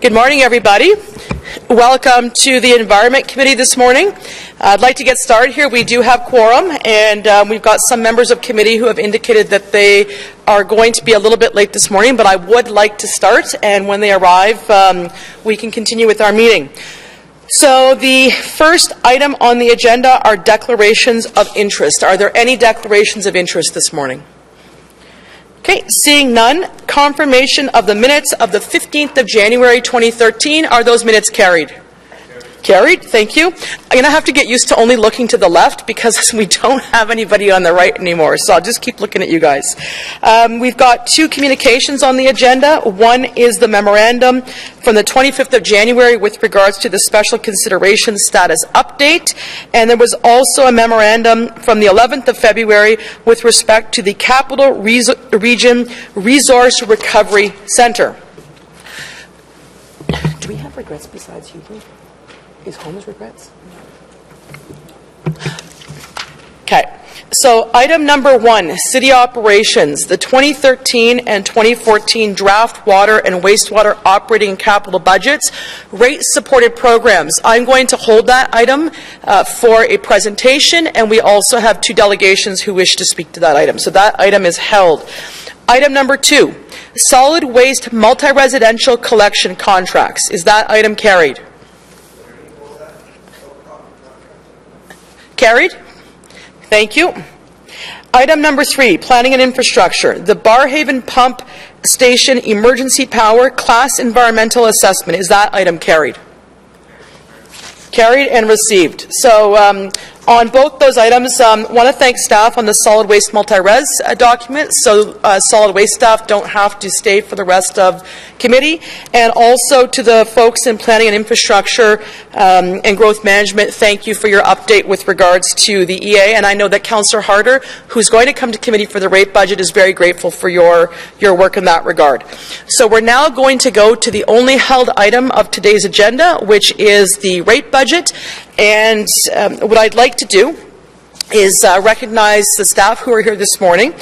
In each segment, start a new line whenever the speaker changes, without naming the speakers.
Good morning, everybody. Welcome to the Environment Committee this morning. I'd like to get started here. We do have quorum, and we've got some members of committee who have indicated that they are going to be a little bit late this morning, but I would like to start, and when they arrive, we can continue with our meeting. So the first item on the agenda are declarations of interest. Are there any declarations of interest this morning? Okay, seeing none, confirmation of the minutes of the 15th of January 2013. Are those minutes carried? Carried, thank you. I'm going to have to get used to only looking to the left because we don't have anybody on the right anymore, so I'll just keep looking at you guys. We've got two communications on the agenda. One is the memorandum from the 25th of January with regards to the special consideration status update, and there was also a memorandum from the 11th of February with respect to the Capital Region Resource Recovery Centre. Do we have regrets besides you? Is Holmes regrets? Okay, so item number one, city operations, the 2013 and 2014 draft water and wastewater operating and capital budgets, rate-supported programs. I'm going to hold that item for a presentation, and we also have two delegations who wish to speak to that item. So that item is held. Item number two, solid waste multi-residential collection contracts. Is that item carried? Carried. Thank you. Item number three, planning and infrastructure. The Barhaven Pump Station Emergency Power Class Environmental Assessment. Is that item carried? Carried and received. So on both those items, I want to thank staff on the solid waste multi-res document, so solid waste staff don't have to stay for the rest of committee, and also to the folks in planning and infrastructure and growth management, thank you for your update with regards to the EA, and I know that Councillor Harder, who's going to come to committee for the rate budget, is very grateful for your work in that regard. So we're now going to go to the only held item of today's agenda, which is the rate budget. And what I'd like to do is recognize the staff who are here this morning.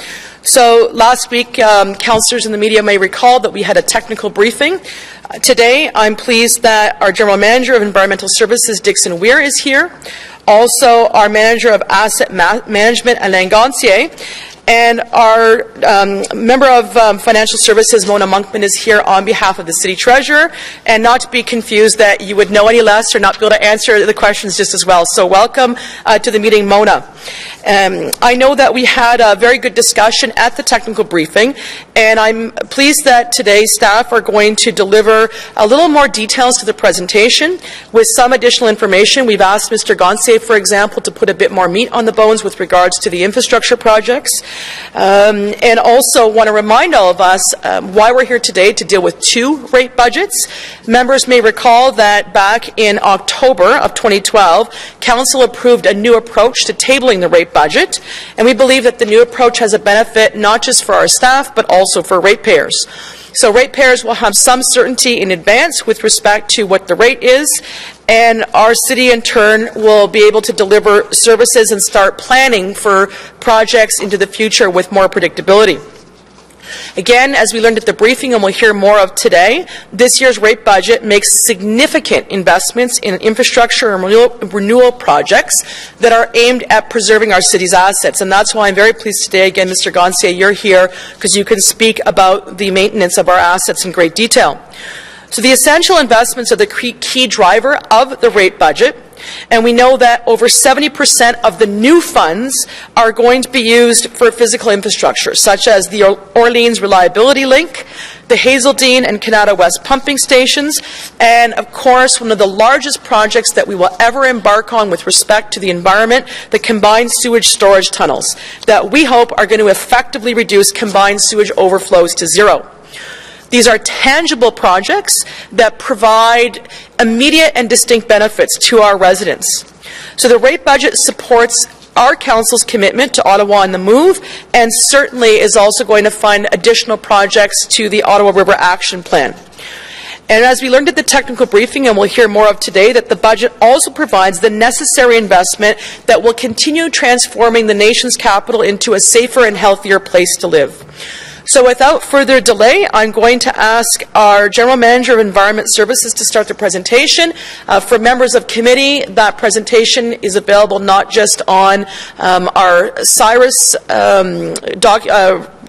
So last week, councillors in the media may recall that we had a technical briefing. Today, I'm pleased that our General Manager of Environmental Services, Dixon Weir, is here. Also, our Manager of Asset Management, Alain Gantier. And our member of Financial Services, Mona Monkman, is here on behalf of the City Treasurer, and not to be confused that you would know any less or not be able to answer the questions just as well. So welcome to the meeting, Mona. I know that we had a very good discussion at the technical briefing, and I'm pleased that today staff are going to deliver a little more details to the presentation with some additional information. We've asked Mr. Gantier, for example, to put a bit more meat on the bones with regards to the infrastructure projects. And also want to remind all of us why we're here today to deal with two rate budgets. Members may recall that back in October of 2012, Council approved a new approach to tabling the rate budget, and we believe that the new approach has a benefit not just for our staff but also for ratepayers. So ratepayers will have some certainty in advance with respect to what the rate is, and our city in turn will be able to deliver services and start planning for projects into the future with more predictability. Again, as we learned at the briefing and we'll hear more of today, this year's rate budget makes significant investments in infrastructure and renewal projects that are aimed at preserving our city's assets. And that's why I'm very pleased today, again, Mr. Gantier, you're here because you can speak about the maintenance of our assets in great detail. So the essential investments are the key driver of the rate budget, and we know that over 70% of the new funds are going to be used for physical infrastructure, such as the Orleans Reliability Link, the Hazeldean and Canada West pumping stations, and of course one of the largest projects that we will ever embark on with respect to the environment, the combined sewage storage tunnels, that we hope are going to effectively reduce combined sewage overflows to zero. These are tangible projects that provide immediate and distinct benefits to our residents. So the rate budget supports our council's commitment to Ottawa on the Move, and certainly is also going to fund additional projects to the Ottawa River Action Plan. And as we learned at the technical briefing, and we'll hear more of today, that the budget also provides the necessary investment that will continue transforming the nation's capital into a safer and healthier place to live. So without further delay, I'm going to ask our General Manager of Environment Services to start the presentation. For members of committee, that presentation is available not just on our Cyrus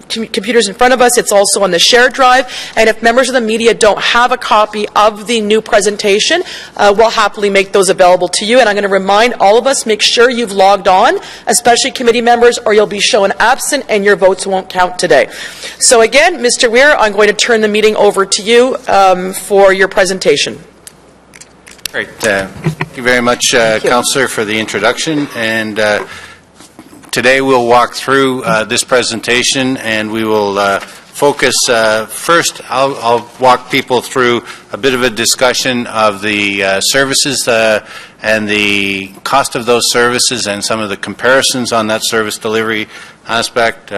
computers in front of us, it's also on the shared drive, and if members of the media don't have a copy of the new presentation, we'll happily make those available to you. And I'm going to remind all of us, make sure you've logged on, especially committee members, or you'll be shown absent and your votes won't count today. So again, Mr. Weir, I'm going to turn the meeting over to you for your presentation.
Great. Thank you very much, Councillor, for the introduction. And today we'll walk through this presentation, and we will focus first. I'll walk people through a bit of a discussion of the services and the cost of those services and some of the comparisons on that service delivery aspect.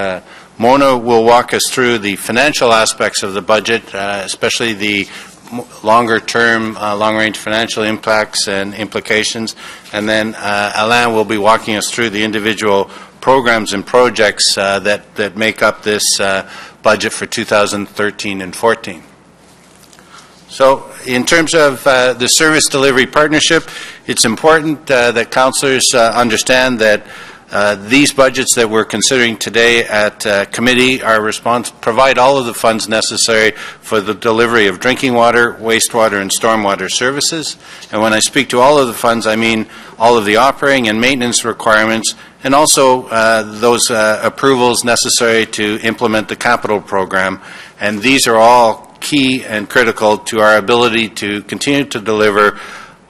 Mona will walk us through the financial aspects of the budget, especially the longer-term, long-range financial impacts and implications. And then Alain will be walking us through the individual programs and projects that make up this budget for 2013 and 14. So in terms of the service delivery partnership, it's important that councillors understand that these budgets that we're considering today at committee provide all of the funds necessary for the delivery of drinking water, wastewater, and stormwater services. And when I speak to all of the funds, I mean all of the operating and maintenance requirements, and also those approvals necessary to implement the capital program. And these are all key and critical to our ability to continue to deliver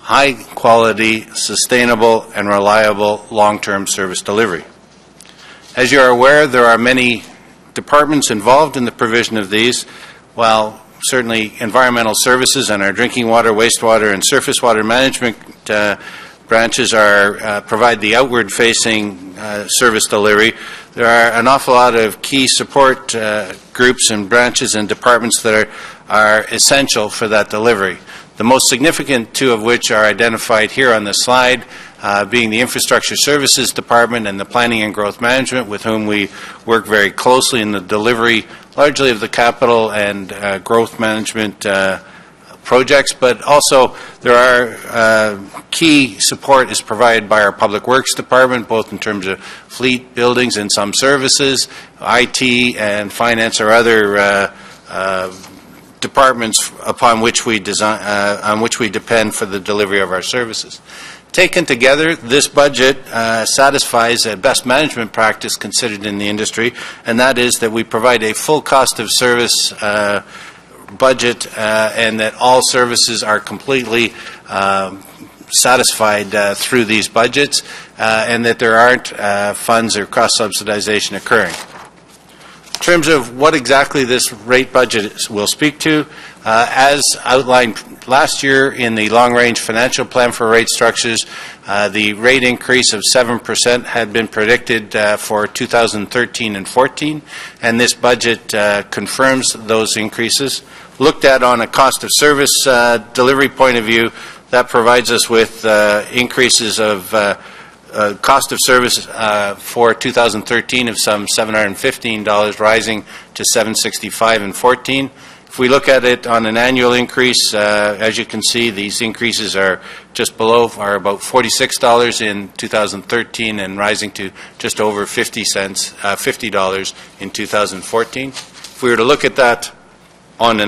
high-quality, sustainable, and reliable long-term service delivery. As you are aware, there are many departments involved in the provision of these. While certainly environmental services and our drinking water, wastewater, and surface water management branches provide the outward-facing service delivery, there are an awful lot of key support groups and branches and departments that are essential for that delivery. The most significant two of which are identified here on the slide, being the Infrastructure Services Department and the Planning and Growth Management, with whom we work very closely in the delivery largely of the capital and growth management projects, but also there are key support is provided by our Public Works Department, both in terms of fleet, buildings, and some services, IT and finance or other departments upon which we depend for the delivery of our services. Taken together, this budget satisfies a best management practice considered in the industry, and that is that we provide a full cost of service budget and that all services are completely satisfied through these budgets and that there aren't funds or cross-subsidization occurring. In terms of what exactly this rate budget will speak to, as outlined last year in the long-range financial plan for rate structures, the rate increase of 7% had been predicted for 2013 and 14, and this budget confirms those increases. Looked at on a cost of service delivery point of view, that provides us with increases of cost of service for 2013 of some $715, rising to $765 in 14. If we look at it on an annual increase, as you can see, these increases are just below, are about $46 in 2013 and rising to just over $50 in 2014. If we were to look at that on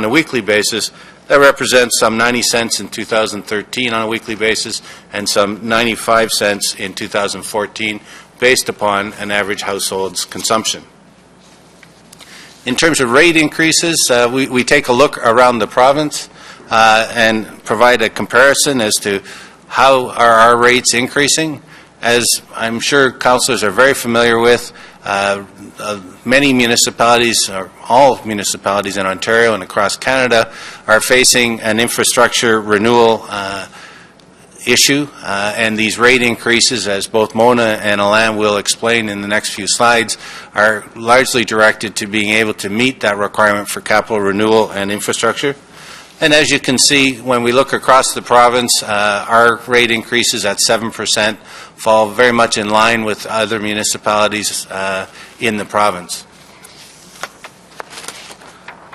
a weekly basis, that represents some 90 cents in 2013 on a weekly basis and some 95 cents in 2014 based upon an average household's consumption. In terms of rate increases, we take a look around the province and provide a comparison as to how are our rates increasing. As I'm sure councillors are very familiar with, many municipalities, or all municipalities in Ontario and across Canada, are facing an infrastructure renewal issue, and these rate increases, as both Mona and Alain will explain in the next few slides, are largely directed to being able to meet that requirement for capital renewal and infrastructure. And as you can see, when we look across the province, our rate increases at 7% fall very much in line with other municipalities in the province.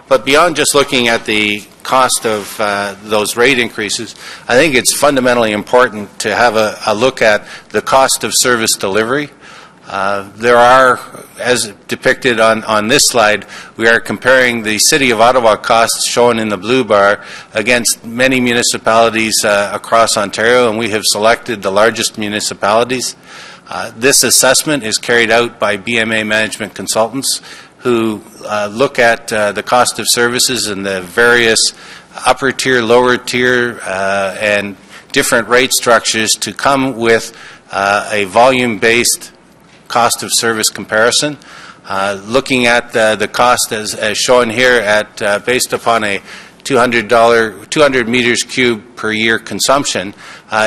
But beyond just looking at the cost of those rate increases, I think it's fundamentally important to have a look at the cost of service delivery. There are, as depicted on this slide, we are comparing the City of Ottawa costs shown in the blue bar against many municipalities across Ontario, and we have selected the largest municipalities. This assessment is carried out by BMA Management Consultants, who look at the cost of services in the various upper tier, lower tier, and different rate structures to come with a volume-based cost of service comparison. Looking at the cost as shown here at based upon a $200 meters cubed per year consumption,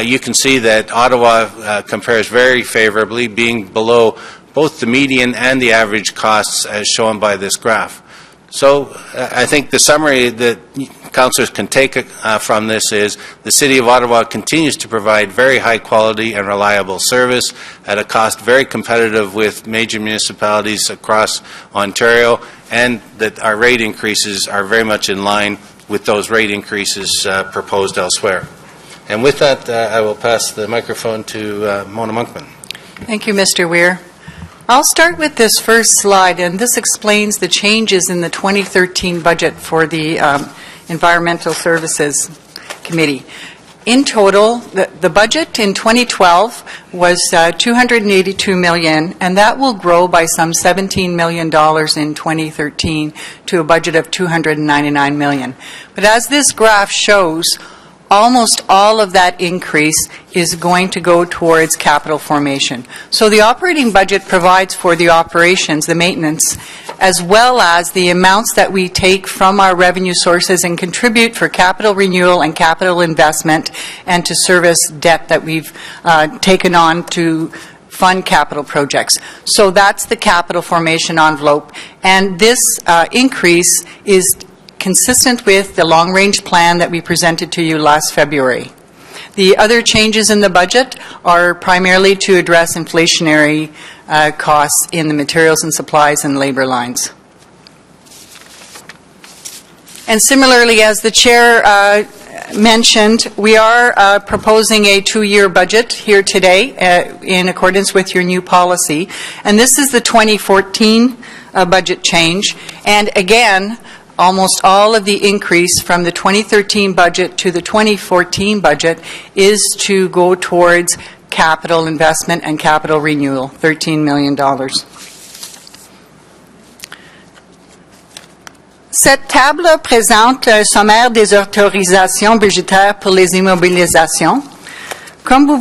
you can see that Ottawa compares very favorably, being below both the median and the average costs as shown by this graph. So I think the summary that councillors can take from this is the City of Ottawa continues to provide very high quality and reliable service at a cost very competitive with major municipalities across Ontario, and that our rate increases are very much in line with those rate increases proposed elsewhere. And with that, I will pass the microphone to Mona Monkman.
Thank you, Mr. Weir. I'll start with this first slide, and this explains the changes in the 2013 budget for the Environmental Services Committee. In total, the budget in 2012 was $282 million, and that will grow by some $17 million in 2013 to a budget of $299 million. But as this graph shows, almost all of that increase is going to go towards capital formation. So the operating budget provides for the operations, the maintenance, as well as the amounts that we take from our revenue sources and contribute for capital renewal and capital investment and to service debt that we've taken on to fund capital projects. So that's the capital formation envelope. And this increase is consistent with the long-range plan that we presented to you last February. The other changes in the budget are primarily to address inflationary costs in the materials and supplies and labor lines. And similarly, as the Chair mentioned, we are proposing a 2-year budget here today in accordance with your new policy. And this is the 2014 budget change. And again, almost all of the increase from the 2013 budget to the 2014 budget is to go towards capital investment and capital renewal, $13 million. Cette table présente un sommaire des autorisations budgétaires pour les immobilisations. Comme vous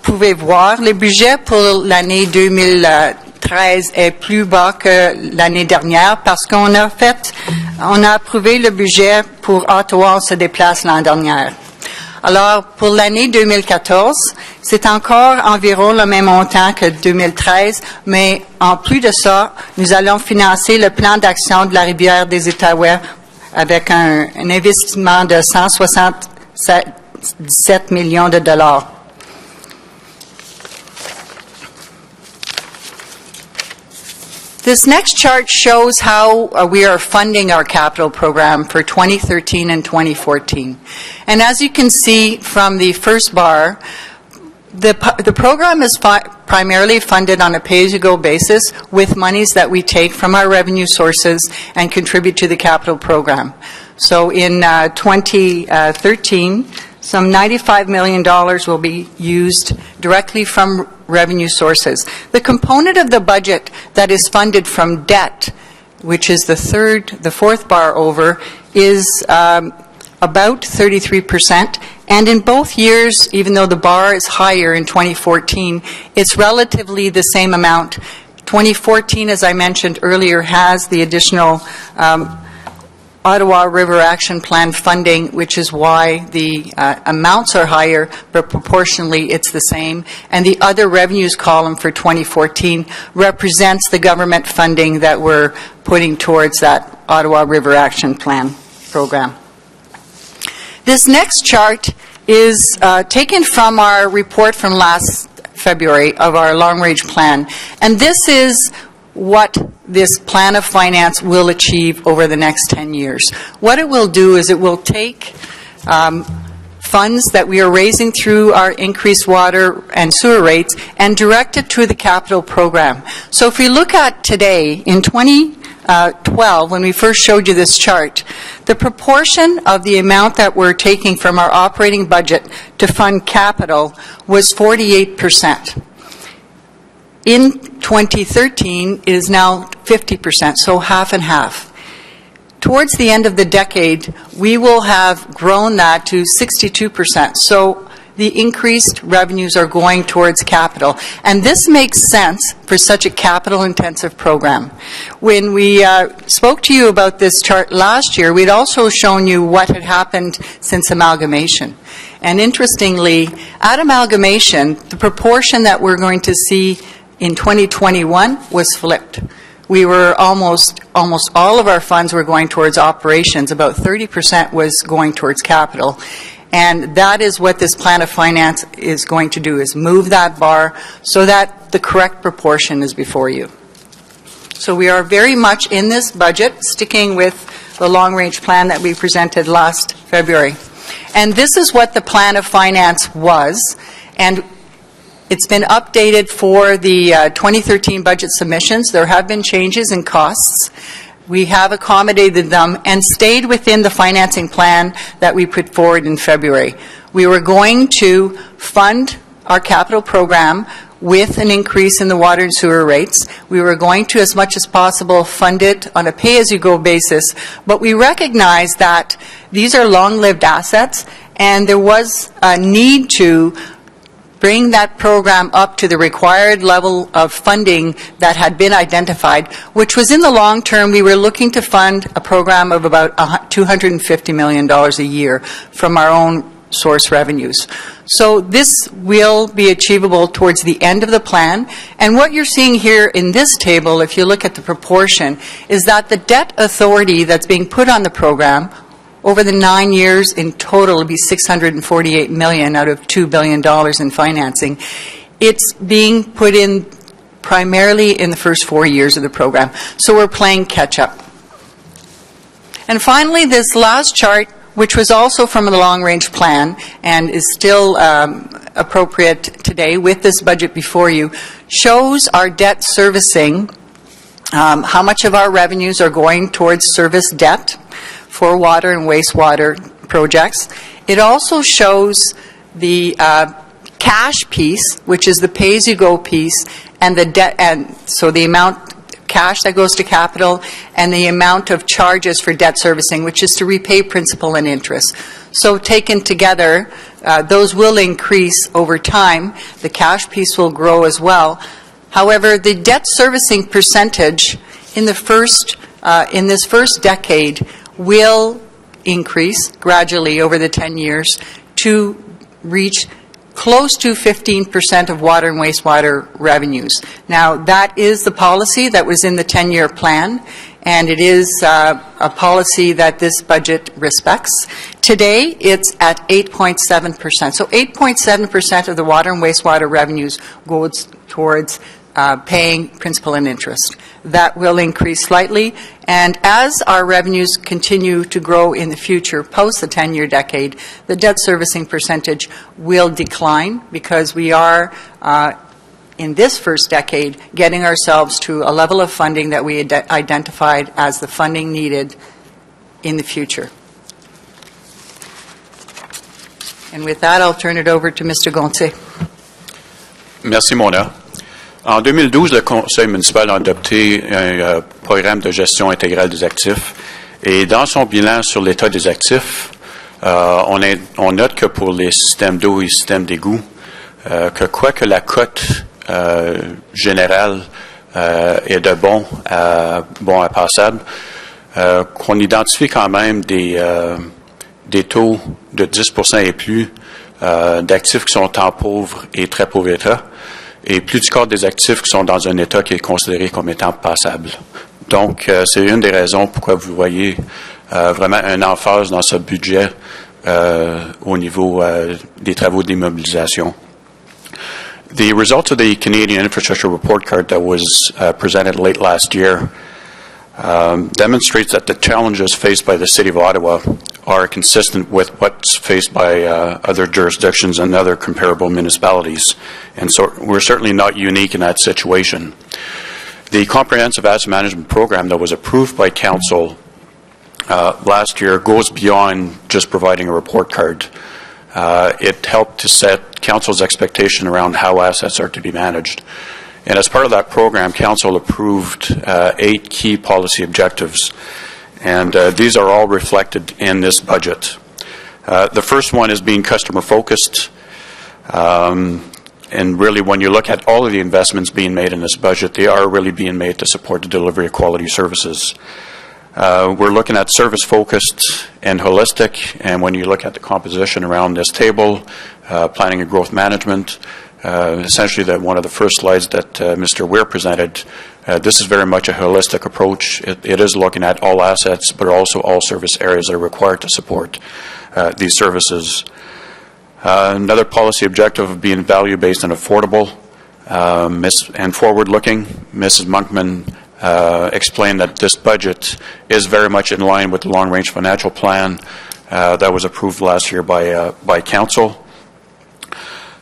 pouvez voir, le budget pour l'année 2013 est plus bas que l'année dernière parce qu'on a approuvé le budget pour Ottawa, on se déplace l'an dernier. Alors, pour l'année 2014, c'est encore environ le même montant que 2013, mais en plus de ça, nous allons financer le plan d'action de la rivière des Outaouais avec un investissement de 177 millions de dollars. This next chart shows how we are funding our capital program for 2013 and 2014. And as you can see from the first bar, the program is primarily funded on a pay-as-you-go basis with monies that we take from our revenue sources and contribute to the capital program. So in 2013, some $95 million will be used directly from revenue sources. The component of the budget that is funded from debt, which is the fourth bar over, is about 33%. And in both years, even though the bar is higher in 2014, it's relatively the same amount. 2014, as I mentioned earlier, has the additional Ottawa River Action Plan funding, which is why the amounts are higher, but proportionally it's the same. And the other revenues column for 2014 represents the government funding that we're putting towards that Ottawa River Action Plan program. This next chart is taken from our report from last February of our long-range plan. And this is what this plan of finance will achieve over the next 10 years. What it will do is it will take funds that we are raising through our increased water and sewer rates and direct it to the capital program. So if we look at today, in 2012, when we first showed you this chart, the proportion of the amount that we're taking from our operating budget to fund capital was 48%. In 2013, it is now 50%, so half and half. Towards the end of the decade, we will have grown that to 62%. So the increased revenues are going towards capital. And this makes sense for such a capital-intensive program. When we spoke to you about this chart last year, we'd also shown you what had happened since amalgamation. And interestingly, at amalgamation, the proportion that we're going to see in 2021 was flipped. We were almost all of our funds were going towards operations. About 30% was going towards capital. And that is what this plan of finance is going to do, is move that bar so that the correct proportion is before you. So we are very much in this budget, sticking with the long-range plan that we presented last February. And this is what the plan of finance was. And it's been updated for the 2013 budget submissions. There have been changes in costs. We have accommodated them and stayed within the financing plan that we put forward in February. We were going to fund our capital program with an increase in the water and sewer rates. We were going to, as much as possible, fund it on a pay-as-you-go basis, but we recognize that these are long-lived assets, and there was a need to bring that program up to the required level of funding that had been identified, which was in the long term. We were looking to fund a program of about $250 million a year from our own source revenues. So this will be achievable towards the end of the plan. And what you're seeing here in this table, if you look at the proportion, is that the debt authority that's being put on the program over the 9 years in total, it'll be $648 million out of $2 billion in financing. It's being put in primarily in the first 4 years of the program. So we're playing catch-up. And finally, this last chart, which was also from the long-range plan and is still appropriate today with this budget before you, shows our debt servicing, how much of our revenues are going towards service debt for water and wastewater projects. It also shows the cash piece, which is the pay-as-you-go piece, and the debt, and so the amount cash that goes to capital and the amount of charges for debt servicing, which is to repay principal and interest. So taken together, those will increase over time. The cash piece will grow as well. However, the debt servicing percentage in the in this first decade will increase gradually over the 10 years to reach close to 15% of water and wastewater revenues. Now, that is the policy that was in the 10-year plan, and it is a policy that this budget respects. Today, it's at 8.7%. So 8.7% of the water and wastewater revenues goes towards paying principal and interest. That will increase slightly, and as our revenues continue to grow in the future, post the 10-year decade, the debt servicing percentage will decline because we are, in this first decade, getting ourselves to a level of funding that we identified as the funding needed in the future. And with that, I'll turn it over to Mr. Gontier.
Merci, Mona. En 2012, le Conseil municipal a adopté un programme de gestion intégrale des actifs. Et dans son bilan sur l'état des actifs, on note que pour les systèmes d'eau et systèmes d'égout, que quoique la cote générale est de bon à passable, qu'on identifie quand même des taux de 10% et plus d'actifs qui sont en pauvre et très pauvre état, et plus du quart des actifs qui sont dans un état qui est considéré comme étant passable. Donc, c'est une des raisons pourquoi vous voyez vraiment une emphase dans ce budget au niveau des travaux d'immobilisation. The results of the Canadian Infrastructure Report Card that was presented late last year demonstrates that the challenges faced by the City of Ottawa are consistent with what's faced by other jurisdictions and other comparable municipalities. And so we're certainly not unique in that situation. The Comprehensive Asset Management Program that was approved by Council last year goes beyond just providing a report card. It helped to set Council's expectation around how assets are to be managed. And as part of that program, Council approved 8 key policy objectives. And these are all reflected in this budget. The first one is being customer-focused. And really, when you look at all of the investments being made in this budget, they are really being made to support the delivery of quality services. We're looking at service-focused and holistic, and when you look at the composition around this table, planning and growth management, essentially one of the first slides that Mr. Weir presented, this is very much a holistic approach. It is looking at all assets, but also all service areas that are required to support these services. Another policy objective of being value-based and affordable and forward-looking. Mrs. Monkman explained that this budget is very much in line with the long-range financial plan that was approved last year by Council.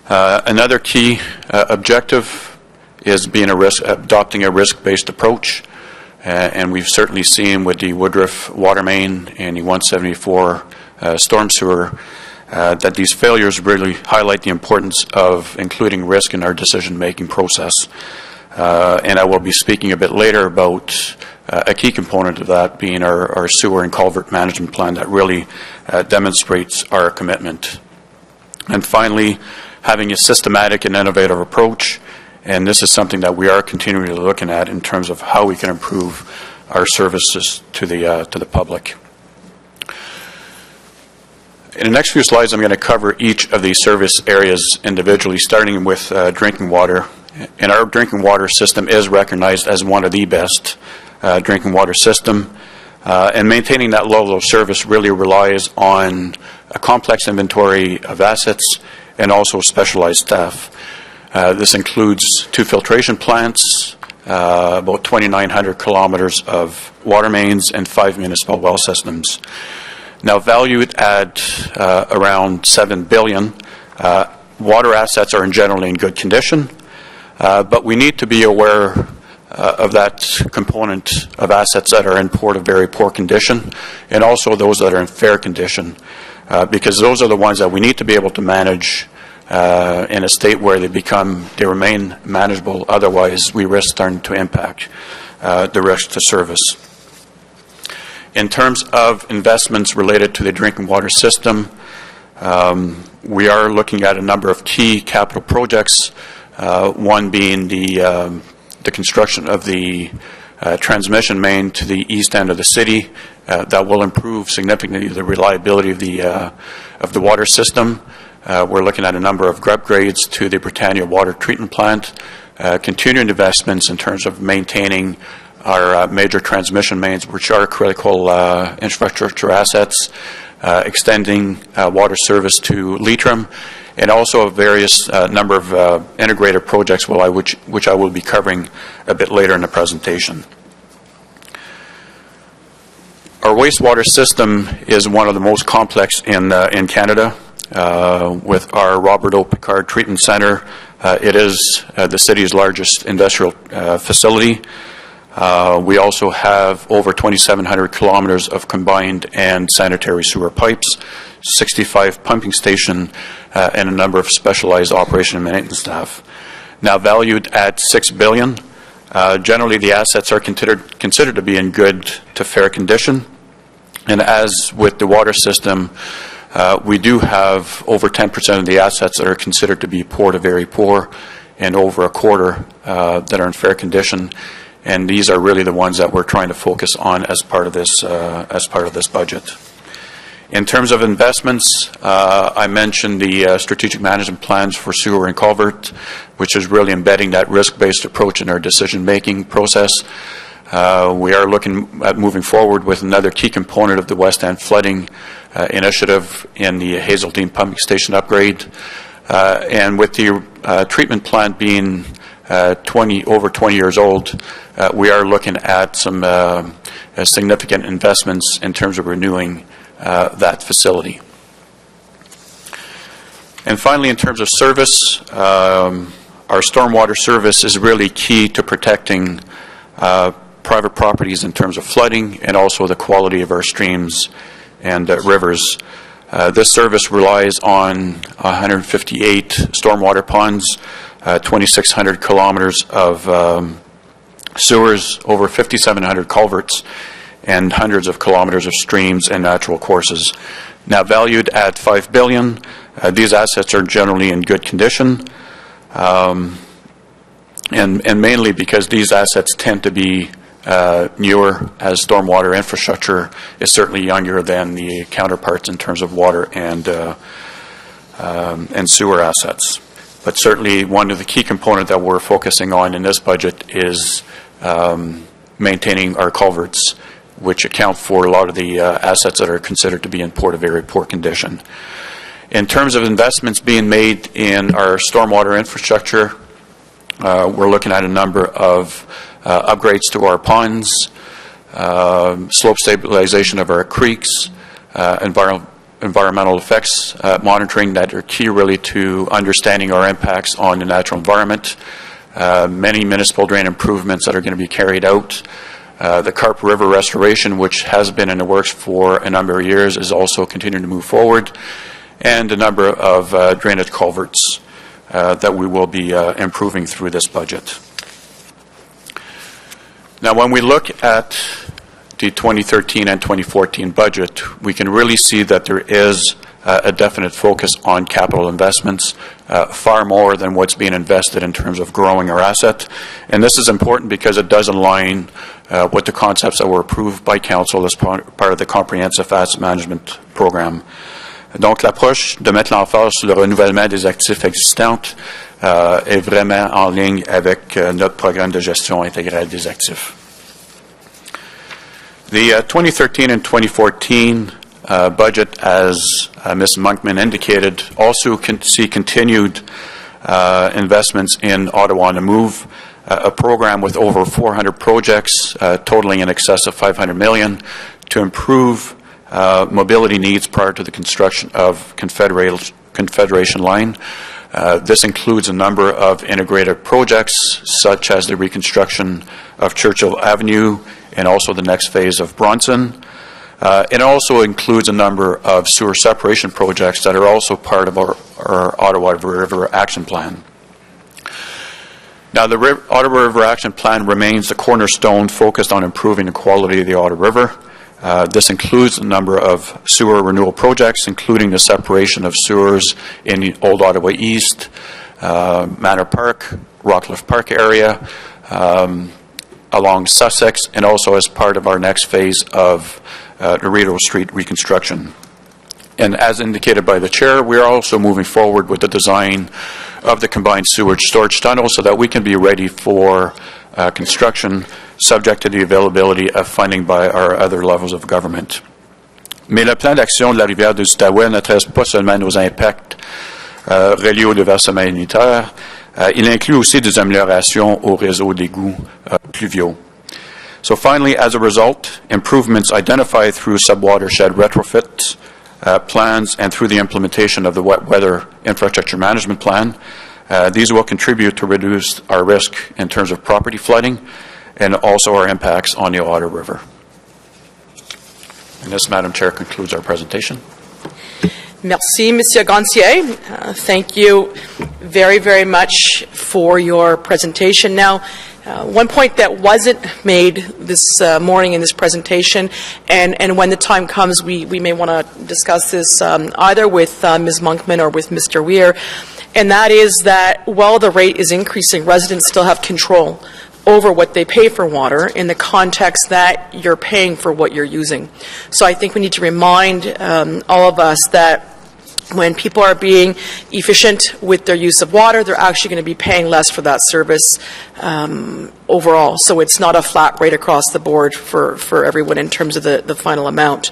Another key objective is adopting a risk-based approach, and we've certainly seen with the Woodruff water main and the 174 storm sewer that these failures really highlight the importance of including risk in our decision-making process. And I will be speaking a bit later about a key component of that being our sewer and culvert management plan that really demonstrates our commitment. And finally, having a systematic and innovative approach, and this is something that we are continually looking at in terms of how we can improve our services to the public. In the next few slides, I'm going to cover each of these service areas individually, starting with drinking water. And our drinking water system is recognized as one of the best drinking water system. And maintaining that level of service really relies on a complex inventory of assets and also specialized staff. This includes 2 filtration plants, about 2,900 kilometers of water mains, and 5 municipal well systems. Now, valued at around $7 billion, water assets are generally in good condition, but we need to be aware of that component of assets that are in very poor condition, and also those that are in fair condition, because those are the ones that we need to be able to manage in a state where they remain manageable. Otherwise, we risk starting to impact the risk to service. In terms of investments related to the drinking water system, we are looking at a number of key capital projects, one being the construction of the transmission main to the east end of the city that will improve significantly the reliability of the water system. We're looking at a number of upgrades to the Britannia water treatment plant, continuing investments in terms of maintaining our major transmission mains, which are critical infrastructure assets, extending water service to Leitrim, and also a various number of integrated projects which I will be covering a bit later in the presentation. Our wastewater system is one of the most complex in Canada. With our Robert O. Picard Treatment Centre, it is the city's largest industrial facility. We also have over 2,700 kilometers of combined and sanitary sewer pipes, 65 pumping stations, and a number of specialized operation and maintenance staff. Now valued at $6 billion, generally the assets are considered to be in good to fair condition. And as with the water system, we do have over 10% of the assets that are considered to be poor to very poor, and over a quarter that are in fair condition. And these are really the ones that we're trying to focus on as part of this budget. In terms of investments, I mentioned the strategic management plans for sewer and culvert, which is really embedding that risk-based approach in our decision-making process. We are looking at moving forward with another key component of the West End flooding initiative in the Hazeltine pumping station upgrade. And with the treatment plant being over 20 years old, we are looking at some significant investments in terms of renewing that facility. And finally, in terms of service, our stormwater service is really key to protecting private properties in terms of flooding and also the quality of our streams and rivers. This service relies on 158 stormwater ponds, 2,600 kilometers of sewers, over 5,700 culverts, and hundreds of kilometers of streams and natural courses. Now, valued at $5 billion, these assets are generally in good condition, and mainly because these assets tend to be newer, as stormwater infrastructure is certainly younger than the counterparts in terms of water and sewer assets. But certainly one of the key components that we're focusing on in this budget is maintaining our culverts, which account for a lot of the assets that are considered to be in very poor condition. In terms of investments being made in our stormwater infrastructure, we're looking at a number of upgrades to our ponds, slope stabilization of our creeks, environmental effects monitoring that are key really to understanding our impacts on the natural environment, many municipal drain improvements that are going to be carried out. The Carp River restoration, which has been in the works for a number of years, is also continuing to move forward, and a number of drainage culverts that we will be improving through this budget. Now, when we look at the 2013 and 2014 budget, we can really see that there is a definite focus on capital investments, far more than what's being invested in terms of growing our asset. And this is important because it does align with the concepts that were approved by Council as part of the Comprehensive Asset Management Program. Donc, l'approche de mettre l'emphase sur le renouvellement des actifs existants est vraiment en ligne avec notre programme de gestion intégrale des actifs. The 2013 and 2014 budget, as Ms. Monkman indicated, also can see continued investments in Ottawa on the Move, a program with over 400 projects totaling in excess of $500 million to improve mobility needs prior to the construction of Confederation Line. This includes a number of integrated projects, such as the reconstruction of Churchill Avenue and also the next phase of Bronson. It also includes a number of sewer separation projects that are also part of our Ottawa River Action Plan. Now, the Ottawa River Action Plan remains the cornerstone focused on improving the quality of the Ottawa River. This includes a number of sewer renewal projects, including the separation of sewers in the Old Ottawa East, Manor Park, Rockcliffe Park area, along Sussex, and also as part of our next phase of the Rideau Street reconstruction. And as indicated by the Chair, we are also moving forward with the design of the combined sewage storage tunnel so that we can be ready for construction, subject to the availability of funding by our other levels of government. Mais le plan d'action de la rivière des Outaouais ne traite pas seulement nos impacts reliés au déversement unitaire, il inclut aussi des améliorations au réseau d'égouts pluviaux. So finally, as a result, improvements identified through subwatershed retrofit plans and through the implementation of the Wet Weather Infrastructure Management Plan, these will contribute to reduce our risk in terms of property flooding and also our impacts on the Ottawa River. And this, Madam Chair, concludes our presentation.
Merci, Monsieur Gantier. Thank you very, very much for your presentation. Now, one point that wasn't made this morning in this presentation, and when the time comes, we may want to discuss this either with Ms. Monkman or with Mr. Weir, and that is that while the rate is increasing, residents still have control over what they pay for water in the context that you're paying for what you're using. So I think we need to remind all of us that when people are being efficient with their use of water, they're actually going to be paying less for that service overall. So it's not a flat rate across the board for everyone in terms of the final amount.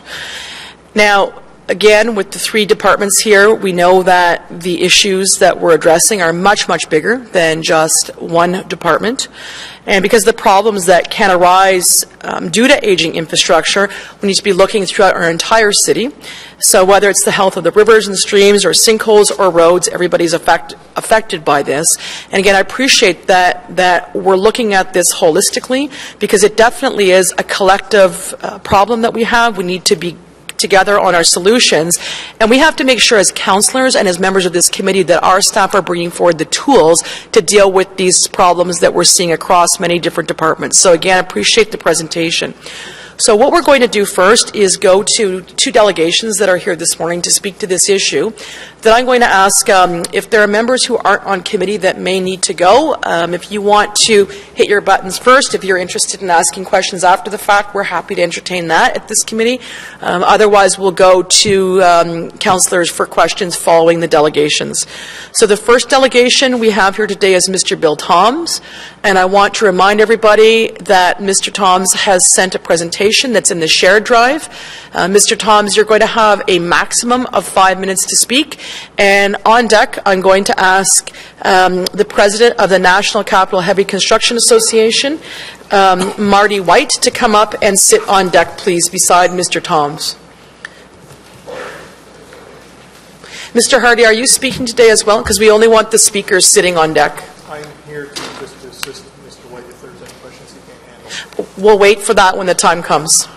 Now, Again, with the 3 departments here, we know that the issues that we're addressing are much, much bigger than just one department. And because of the problems that can arise due to aging infrastructure, we need to be looking throughout our entire city. So whether it's the health of the rivers and streams or sinkholes or roads, everybody's affected by this. And again, I appreciate that we're looking at this holistically, because it definitely is a collective problem that we have. We need to be together on our solutions, and we have to make sure as councillors and as members of this committee that our staff are bringing forward the tools to deal with these problems that we're seeing across many different departments. So again, I appreciate the presentation. So what we're going to do first is go to 2 delegations that are here this morning to speak to this issue. Then I'm going to ask if there are members who aren't on committee that may need to go. If you want to hit your buttons first, if you're interested in asking questions after the fact, we're happy to entertain that at this committee. Otherwise, we'll go to councillors for questions following the delegations. So the first delegation we have here today is Mr. Bill Toms, and I want to remind everybody that Mr. Toms has sent a presentation that's in the shared drive. Mr. Toms, you're going to have a maximum of 5 minutes to speak. And on deck, I'm going to ask the president of the National Capital Heavy Construction Association, Marty White, to come up and sit on deck, please, beside Mr. Toms. Mr. Hardy, are you speaking today as well? Because we only want the speakers sitting on deck.
I'm here to just assist Mr. White if there's any questions he can't handle.
We'll wait for that when the time comes.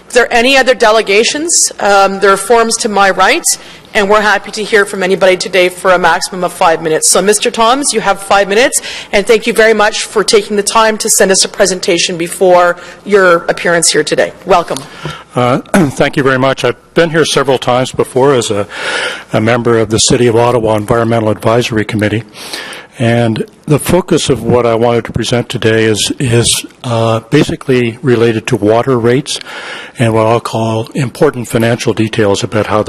Is there any other delegations? There are forms to my right, and we're happy to hear from anybody today for a maximum of 5 minutes. So, Mr. Toms, you have 5 minutes, and thank you very much for taking the time to send us a presentation before your appearance here today. Welcome.
Thank you very much. I've been here several times before as a member of the City of Ottawa Environmental Advisory Committee. And the focus of what I wanted to present today is basically related to water rates and what I'll call important financial details about how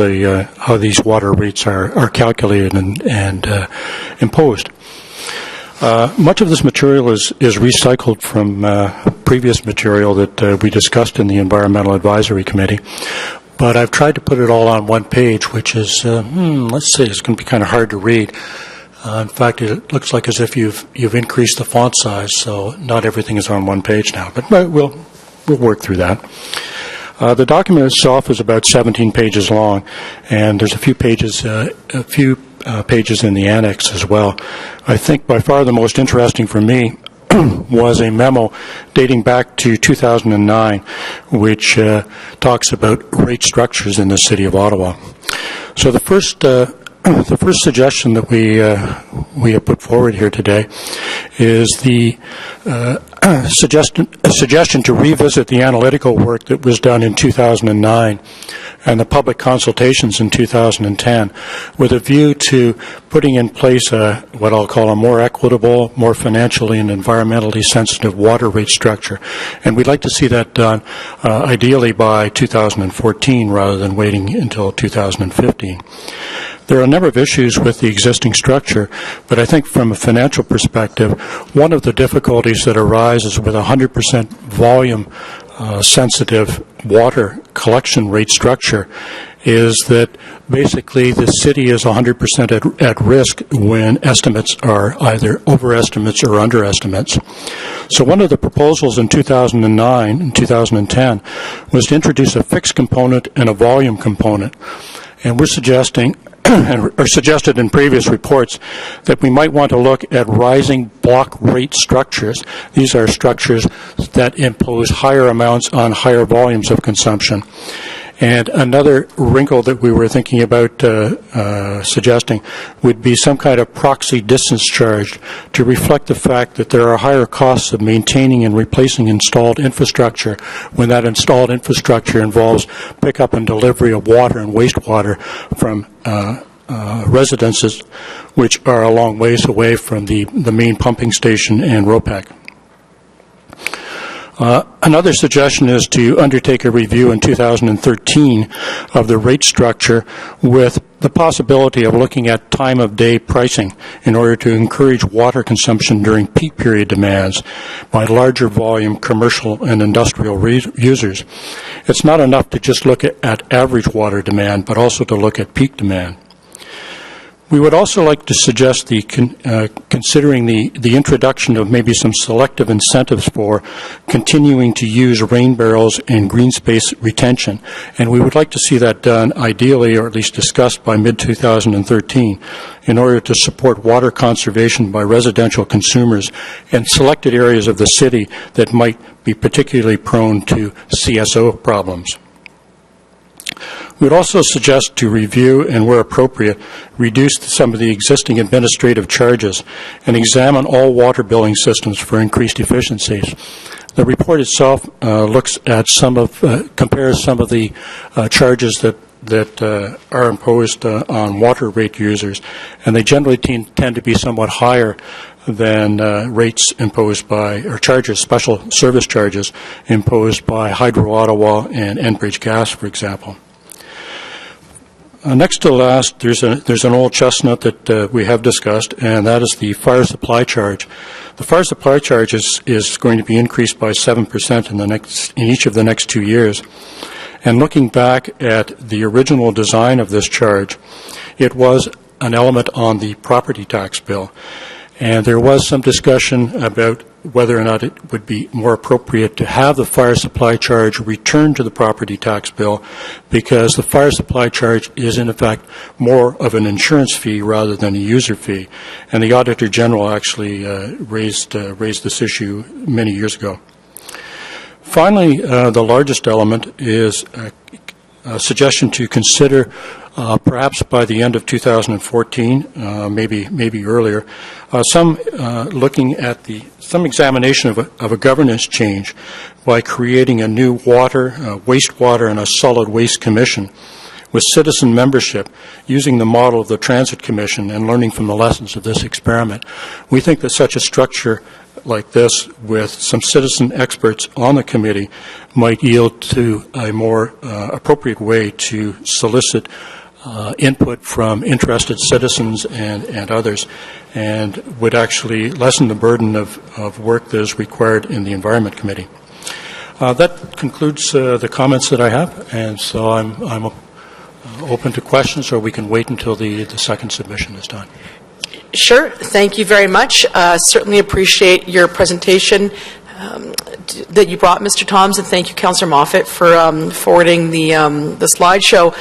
these water rates are calculated and imposed. Much of this material is recycled from previous material that we discussed in the Environmental Advisory Committee. But I've tried to put it all on one page, which is, let's see, it's going to be kind of hard to read. In fact, it looks like as if you've increased the font size, so not everything is on one page now. But we'll work through that. The document itself is about 17 pages long, and there's a few pages in the annex as well. I think by far the most interesting for me was a memo dating back to 2009, which talks about rate structures in the City of Ottawa. So the first suggestion that we have put forward here today is the suggestion to revisit the analytical work that was done in 2009 and the public consultations in 2010 with a view to putting in place what I'll call a more equitable, more financially and environmentally sensitive water rate structure. And we'd like to see that done ideally by 2014 rather than waiting until 2015. There are a number of issues with the existing structure, but I think from a financial perspective, one of the difficulties that arises with 100% volume sensitive water collection rate structure is that basically the city is 100% at risk when estimates are either overestimates or underestimates. So one of the proposals in 2009 and 2010 was to introduce a fixed component and a volume component. And we're suggesting, or suggested in previous reports, that we might want to look at rising block rate structures. These are structures that impose higher amounts on higher volumes of consumption. And another wrinkle that we were thinking about suggesting would be some kind of proxy distance charge to reflect the fact that there are higher costs of maintaining and replacing installed infrastructure when that installed infrastructure involves pickup and delivery of water and wastewater from residences which are a long ways away from the main pumping station and ROPEC. Another suggestion is to undertake a review in 2013 of the rate structure with the possibility of looking at time of day pricing in order to encourage water consumption during peak period demands by larger volume commercial and industrial users. It's not enough to just look at average water demand, but also to look at peak demand. We would also like to suggest considering the introduction of maybe some selective incentives for continuing to use rain barrels and green space retention. And we would like to see that done ideally, or at least discussed by mid-2013, in order to support water conservation by residential consumers in selected areas of the city that might be particularly prone to CSO problems. We would also suggest to review and, where appropriate, reduce some of the existing administrative charges and examine all water billing systems for increased efficiencies. The report itself looks at compares some of the charges that are imposed on water rate users, and they generally tend to be somewhat higher than rates imposed by, or charges, special service charges imposed by Hydro Ottawa and Enbridge Gas, for example. Next to last, there's an old chestnut that we have discussed, and that is the fire supply charge. The fire supply charge is going to be increased by 7% in each of the next 2 years. And looking back at the original design of this charge, it was an element on the property tax bill. And there was some discussion about whether or not it would be more appropriate to have the fire supply charge returned to the property tax bill, because the fire supply charge is in effect more of an insurance fee rather than a user fee. And the Auditor General actually raised this issue many years ago. Finally, the largest element is a suggestion to consider perhaps by the end of 2014, maybe earlier, some examination of a governance change by creating a new water, wastewater, and a solid waste commission with citizen membership, using the model of the Transit Commission and learning from the lessons of this experiment. We think that such a structure like this, with some citizen experts on the committee, might yield to a more appropriate way to solicit input from interested citizens and others, and would actually lessen the burden of work that is required in the Environment Committee. That concludes the comments that I have, and so I'm open to questions, or we can wait until the second submission is done.
Sure. Thank you very much. Certainly appreciate your presentation that you brought, Mr. Toms, and thank you, Councillor Moffat, for forwarding the slideshow.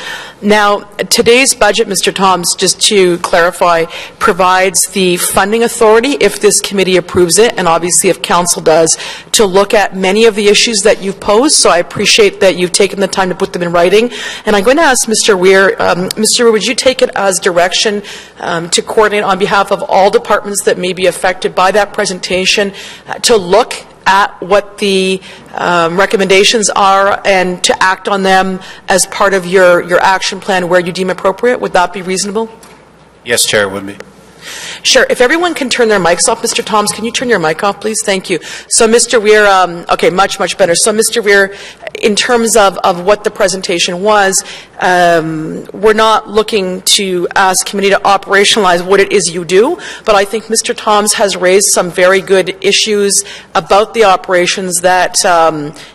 Now, today's budget, Mr. Toms, just to clarify, provides the funding authority, if this committee approves it, and obviously if Council does, to look at many of the issues that you've posed. So I appreciate that you've taken the time to put them in writing. And I'm going to ask Mr. Weir, Mr. Weir, would you take it as direction to coordinate on behalf of all departments that may be affected by that presentation to look at what the recommendations are and to act on them as part of your action plan where you deem appropriate? Would that be reasonable?
Yes, Chair, it would be.
Sure. If everyone can turn their mics off, Mr. Toms, can you turn your mic off, please? Thank you. So, Mr. Weir, okay, much better. So, Mr. Weir, in terms of what the presentation was, we're not looking to ask committee to operationalize what it is you do, but I think Mr. Toms has raised some very good issues about the operations that,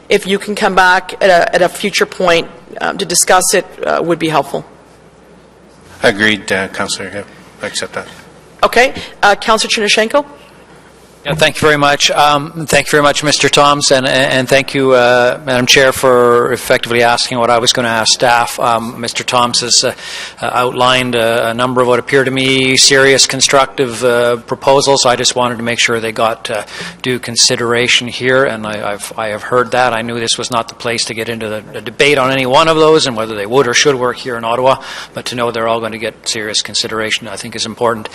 if you can come back at a future point to discuss it, would be helpful.
Agreed, Councillor. I accept that.
Okay. Councillor Chernushenko?
Yeah, thank you very much. Thank you very much, Mr. Toms, and thank you, Madam Chair, for effectively asking what I was going to ask staff. Mr. Toms has outlined a number of what appear to me serious, constructive proposals. I just wanted to make sure they got due consideration here, and I have heard that. I knew this was not the place to get into the debate on any one of those and whether they would or should work here in Ottawa, but to know they're all going to get serious consideration, I think, is important.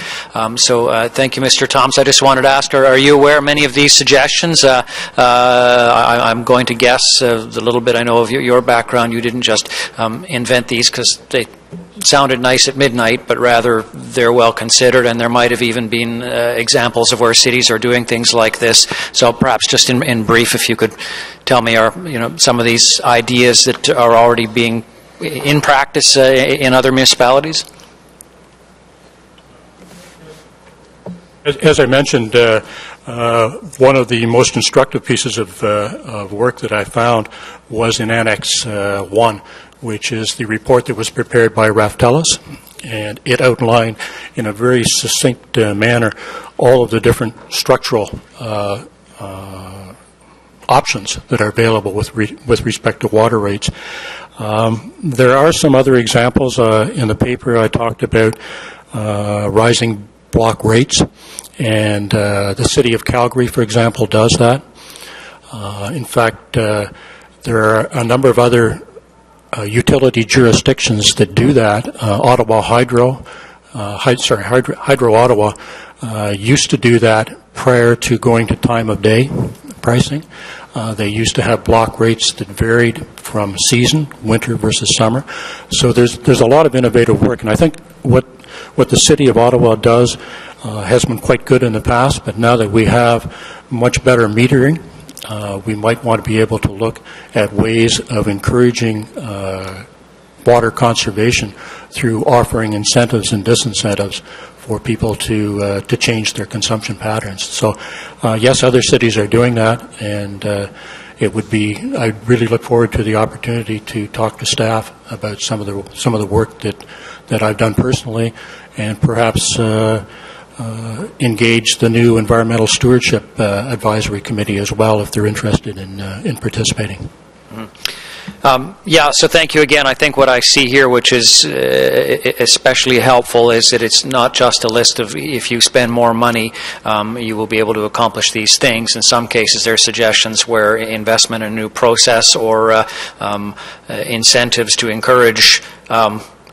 So thank you, Mr. Toms. I just wanted to ask, are you aware of many of these suggestions? I'm going to guess the little bit I know of your background, you didn't just invent these because they sounded nice at midnight, but rather they're well considered, and there might have even been examples of where cities are doing things like this. So perhaps just in brief, if you could tell me, some of these ideas that are already being in practice in other municipalities?
As I mentioned, one of the most instructive pieces of work that I found was in Annex 1, which is the report that was prepared by Raftelis, and it outlined in a very succinct manner all of the different structural options that are available with respect to water rates. There are some other examples in the paper. I talked about rising block rates, and the City of Calgary, for example, does that. In fact, there are a number of other utility jurisdictions that do that. Ottawa Hydro, Hydro Ottawa used to do that prior to going to time of day pricing. They used to have block rates that varied from season, winter versus summer. So there's a lot of innovative work, and I think what the City of Ottawa does has been quite good in the past, but now that we have much better metering, we might want to be able to look at ways of encouraging water conservation through offering incentives and disincentives for people to change their consumption patterns. So, yes, other cities are doing that, and I really look forward to the opportunity to talk to staff about some of the work that I've done personally, and perhaps engage the new Environmental Stewardship Advisory Committee as well if they're interested in participating.
So thank you again. I think what I see here, which is especially helpful, is that it's not just a list of if you spend more money, you will be able to accomplish these things. In some cases, there are suggestions where investment in a new process or incentives to encourage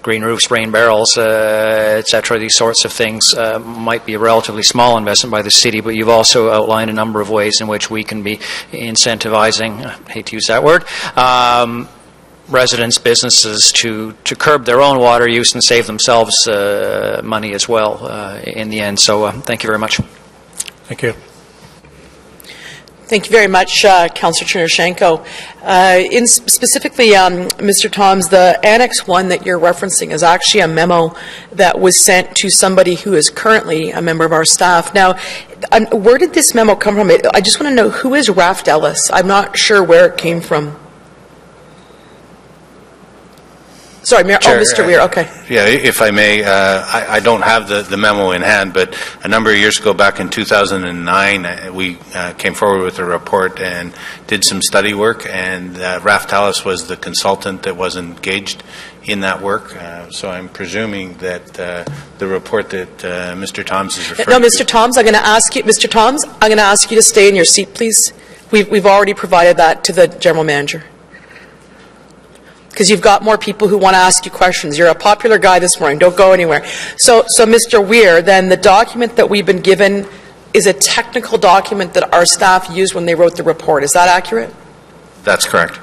green roofs, rain barrels, etc., these sorts of things might be a relatively small investment by the city, but you've also outlined a number of ways in which we can be incentivizing, I hate to use that word, residents, businesses to curb their own water use and save themselves money as well in the end. So thank you very much.
Thank you.
Thank you very much, Councillor Chernushenko. Specifically, Mr. Toms, the Annex 1 that you're referencing is actually a memo that was sent to somebody who is currently a member of our staff. Now, where did this memo come from? I just want to know, who is Raftelis? I'm not sure where it came from. Sorry, Mayor.
Chair,
Mr. Weir, okay.
Yeah, if I may, I don't have the memo in hand, but a number of years ago, back in 2009, we came forward with a report and did some study work, and Raftelis was the consultant that was engaged in that work. So I'm presuming that the report that Mr. Toms is referring to...
No, Mr. Toms, I'm going to ask you, Mr. Toms, I'm going to ask you to stay in your seat, please. We've already provided that to the General Manager, because you've got more people who want to ask you questions. You're a popular guy this morning. Don't go anywhere. So Mr. Weir, then the document that we've been given is a technical document that our staff used when they wrote the report. Is that accurate?
That's correct.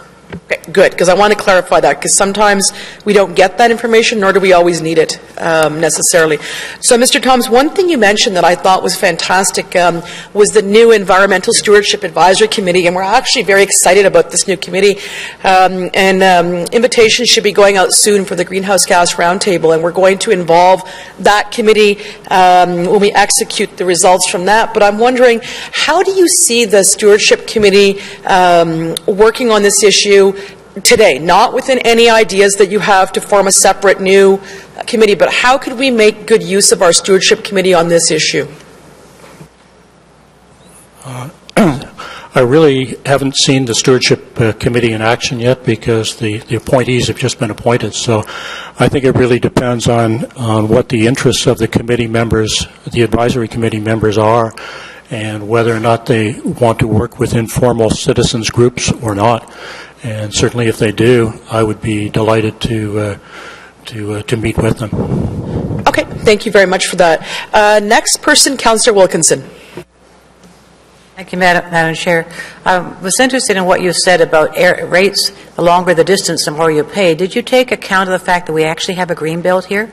Okay, good, because I want to clarify that, because sometimes we don't get that information, nor do we always need it necessarily. So, Mr. Toms, one thing you mentioned that I thought was fantastic was the new Environmental Stewardship Advisory Committee, and we're actually very excited about this new committee. Invitations should be going out soon for the Greenhouse Gas Roundtable, and we're going to involve that committee when we execute the results from that. But I'm wondering, how do you see the Stewardship Committee working on this issue today, not within any ideas that you have to form a separate new committee, but how could we make good use of our Stewardship Committee on this issue?
I really haven't seen the Stewardship Committee in action yet, because the appointees have just been appointed. So I think it really depends on what the interests of the committee members, the advisory committee members are, and whether or not they want to work with informal citizens groups or not. And certainly if they do, I would be delighted to meet with them.
Okay, thank you very much for that. Next person, Councillor Wilkinson.
Thank you, Madam Chair. I was interested in what you said about rates. The longer the distance, the more you pay. Did you take account of the fact that we actually have a green belt here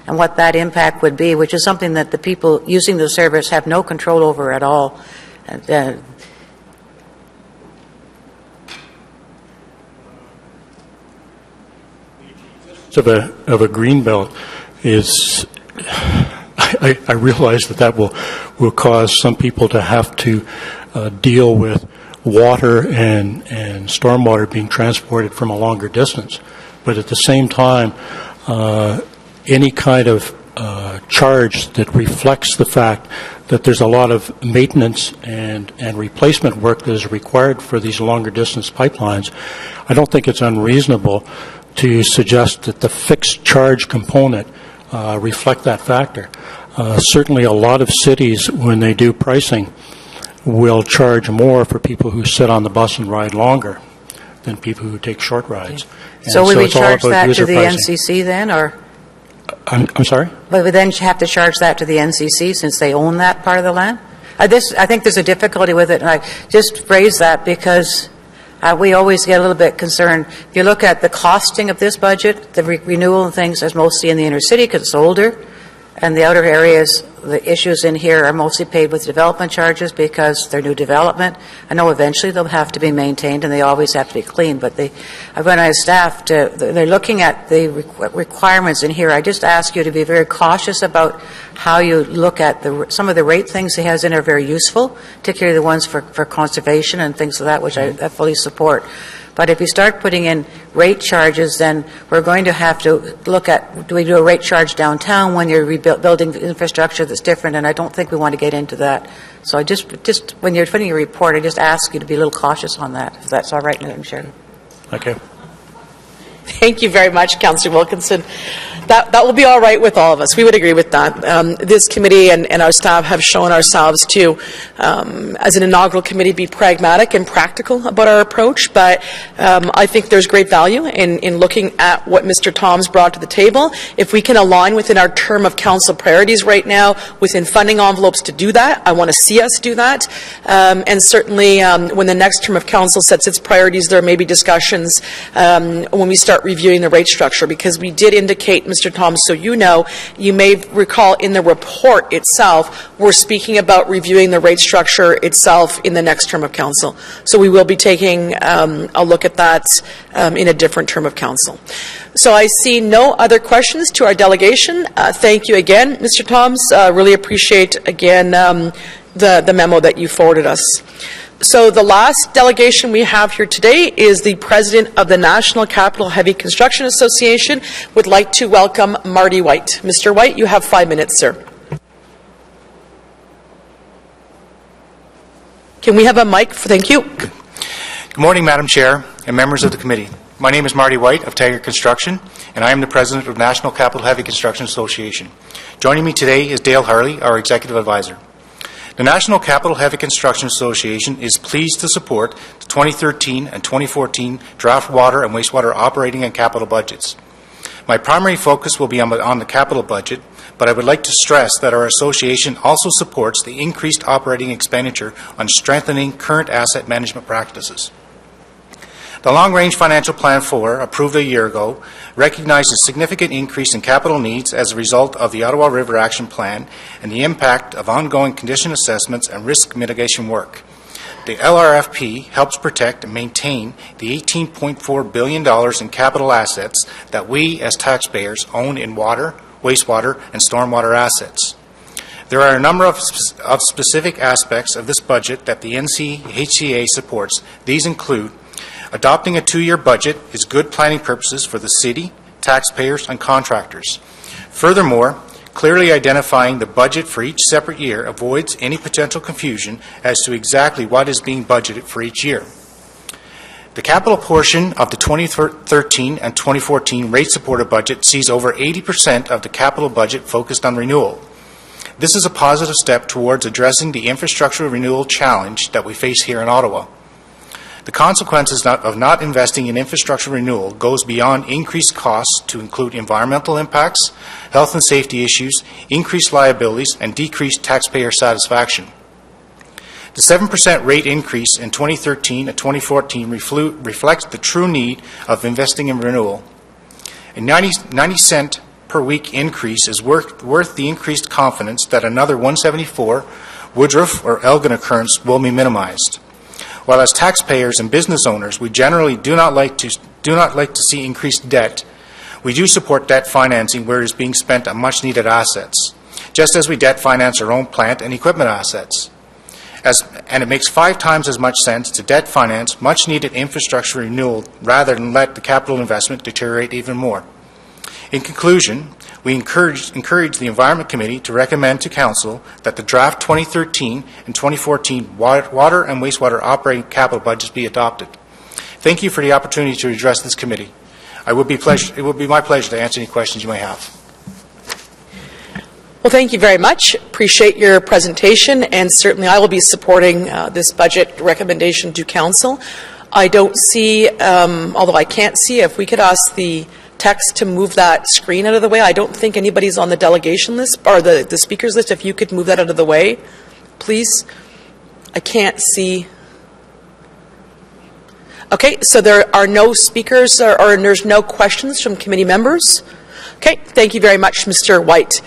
and what that impact would be, which is something that the people using the service have no control over at all?
Of a green belt is, I realize that will cause some people to have to deal with water and stormwater being transported from a longer distance. But at the same time, any kind of charge that reflects the fact that there's a lot of maintenance and replacement work that is required for these longer distance pipelines, I don't think it's unreasonable to suggest that the fixed charge component reflect that factor. Certainly a lot of cities, when they do pricing, will charge more for people who sit on the bus and ride longer than people who take short rides.
So would we charge that to the NCC then, or?
I'm sorry?
But we then have to charge that to the NCC since they own that part of the land? I think there's a difficulty with it, and I just phrase that because we always get a little bit concerned. If you look at the costing of this budget, the renewal and things is mostly in the inner city because it's older, and the outer areas, the issues in here are mostly paid with development charges because they're new development. I know eventually they'll have to be maintained and they always have to be cleaned, but when I staff, they're looking at the requirements in here. I just ask you to be very cautious about how you look at some of the rate things he has in are very useful, particularly the ones for conservation and things like that, which I fully support. But if you start putting in rate charges, then we're going to have to look at, do we do a rate charge downtown when you're rebuilding infrastructure that's different? And I don't think we want to get into that. So I just when you're putting your report, I just ask you to be a little cautious on that, if that's all right, Madam Chair.
Okay.
Thank you very much, Councillor Wilkinson. That will be all right with all of us. We would agree with that. This committee and our staff have shown ourselves to, as an inaugural committee, be pragmatic and practical about our approach, but I think there's great value in looking at what Mr. Toms brought to the table. If we can align within our term of council priorities right now, within funding envelopes to do that, I want to see us do that. And certainly when the next term of council sets its priorities, there may be discussions when we start reviewing the rate structure, because we did indicate, Mr. Toms, so you know, you may recall in the report itself, we're speaking about reviewing the rate structure itself in the next term of council. So we will be taking a look at that in a different term of council. So I see no other questions to our delegation. Thank you again, Mr. Toms. Really appreciate, again, the memo that you forwarded us. So the last delegation we have here today is the President of the National Capital Heavy Construction Association. Would like to welcome Marty White. Mr. White, you have 5 minutes, sir. Can we have a mic? Thank you.
Good morning, Madam Chair and members of the committee. My name is Marty White of Taggart Construction, and I am the President of National Capital Heavy Construction Association. Joining me today is Dale Harley, our Executive Advisor. The National Capital Heavy Construction Association is pleased to support the 2013 and 2014 draft water and wastewater operating and capital budgets. My primary focus will be on the capital budget, but I would like to stress that our association also supports the increased operating expenditure on strengthening current asset management practices. The Long-Range Financial Plan 4, approved a year ago, recognized a significant increase in capital needs as a result of the Ottawa River Action Plan and the impact of ongoing condition assessments and risk mitigation work. The LRFP helps protect and maintain the $18.4 billion in capital assets that we as taxpayers own in water, wastewater, and stormwater assets. There are a number of specific aspects of this budget that the NCHCA supports. These include adopting a 2-year budget is good planning purposes for the city, taxpayers, and contractors. Furthermore, clearly identifying the budget for each separate year avoids any potential confusion as to exactly what is being budgeted for each year. The capital portion of the 2013 and 2014 rate-supported budget sees over 80% of the capital budget focused on renewal. This is a positive step towards addressing the infrastructure renewal challenge that we face here in Ottawa. The consequences of not investing in infrastructure renewal goes beyond increased costs to include environmental impacts, health and safety issues, increased liabilities, and decreased taxpayer satisfaction. The 7% rate increase in 2013 and 2014 reflects the true need of investing in renewal. A 90-cent per week increase is worth the increased confidence that another 174 Woodruff or Elgin occurrence will be minimized. While as taxpayers and business owners, we generally do not like to see increased debt, we do support debt financing where it is being spent on much-needed assets, just as we debt finance our own plant and equipment assets. And it makes 5 times as much sense to debt finance much-needed infrastructure renewal rather than let the capital investment deteriorate even more. In conclusion, we encourage the Environment Committee to recommend to Council that the draft 2013 and 2014 water and wastewater operating capital budgets be adopted. Thank you for the opportunity to address this committee. It would be my pleasure to answer any questions you may have.
Well, thank you very much. Appreciate your presentation, and certainly I will be supporting this budget recommendation to Council. I don't see, although I can't see, if we could ask the text to move that screen out of the way. I don't think anybody's on the delegation list, or the speakers list. If you could move that out of the way, please. I can't see. Okay, so there are no speakers, or there's no questions from committee members. Okay, thank you very much, Mr. White.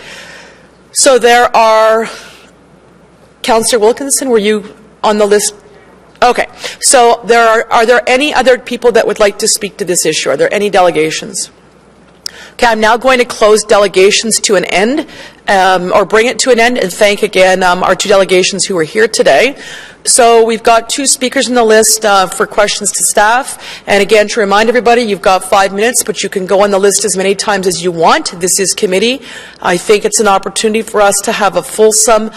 So there are, Councillor Wilkinson, were you on the list? Okay, so are there any other people that would like to speak to this issue? Are there any delegations? Okay, I'm now going to close delegations to an end, or bring it to an end, and thank again our 2 delegations who are here today. So we've got 2 speakers on the list for questions to staff. And again, to remind everybody, you've got 5 minutes, but you can go on the list as many times as you want. This is committee. I think it's an opportunity for us to have a fulsome,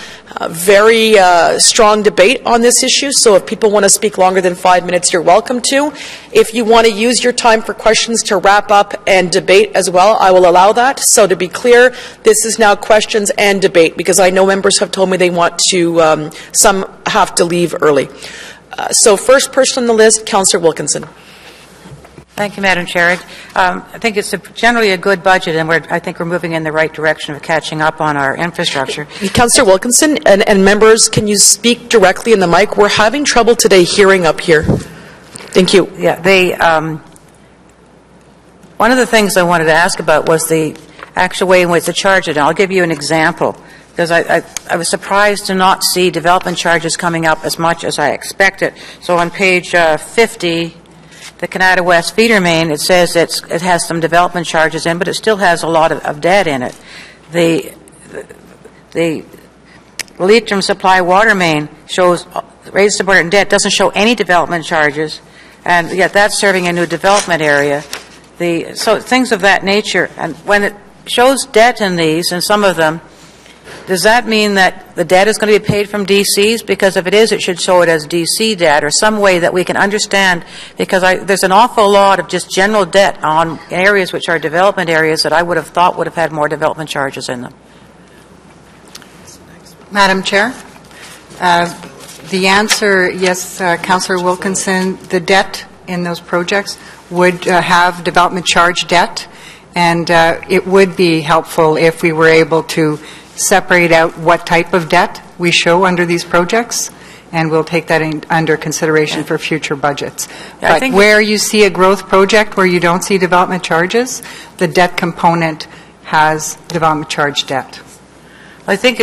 very strong debate on this issue. So if people want to speak longer than 5 minutes, you're welcome to. If you want to use your time for questions to wrap up and debate as well, I will allow that. So to be clear, this is now questions and debate, because I know members have told me they want to, some have to leave early. So first person on the list, Councillor Wilkinson.
Thank you, Madam Chair. I think it's generally a good budget, and I think we're moving in the right direction of catching up on our infrastructure.
Councillor Wilkinson and members, can you speak directly in the mic? We're having trouble today hearing up here. Thank you.
Yeah, one of the things I wanted to ask about was the actual way in which to charge it. And I'll give you an example, because I was surprised to not see development charges coming up as much as I expected. So on page 50, the Canada West feeder main, it says it has some development charges in, but it still has a lot of debt in it. The Leitrim Supply water main shows raised support and debt, doesn't show any development charges, and yet that's serving a new development area. So things of that nature, and when it shows debt in these, and some of them, does that mean that the debt is going to be paid from DCs? Because if it is, it should show it as DC debt, or some way that we can understand, because there's an awful lot of just general debt on areas which are development areas that I would have thought would have had more development charges in them.
Madam Chair, the answer, yes, Councillor Wilkinson, the debt in those projects would have development charge debt, and it would be helpful if we were able to separate out what type of debt we show under these projects, and we'll take that under consideration for future budgets.
Yeah,
but where you see a growth project where you don't see development charges, the debt component has development charge debt.
I think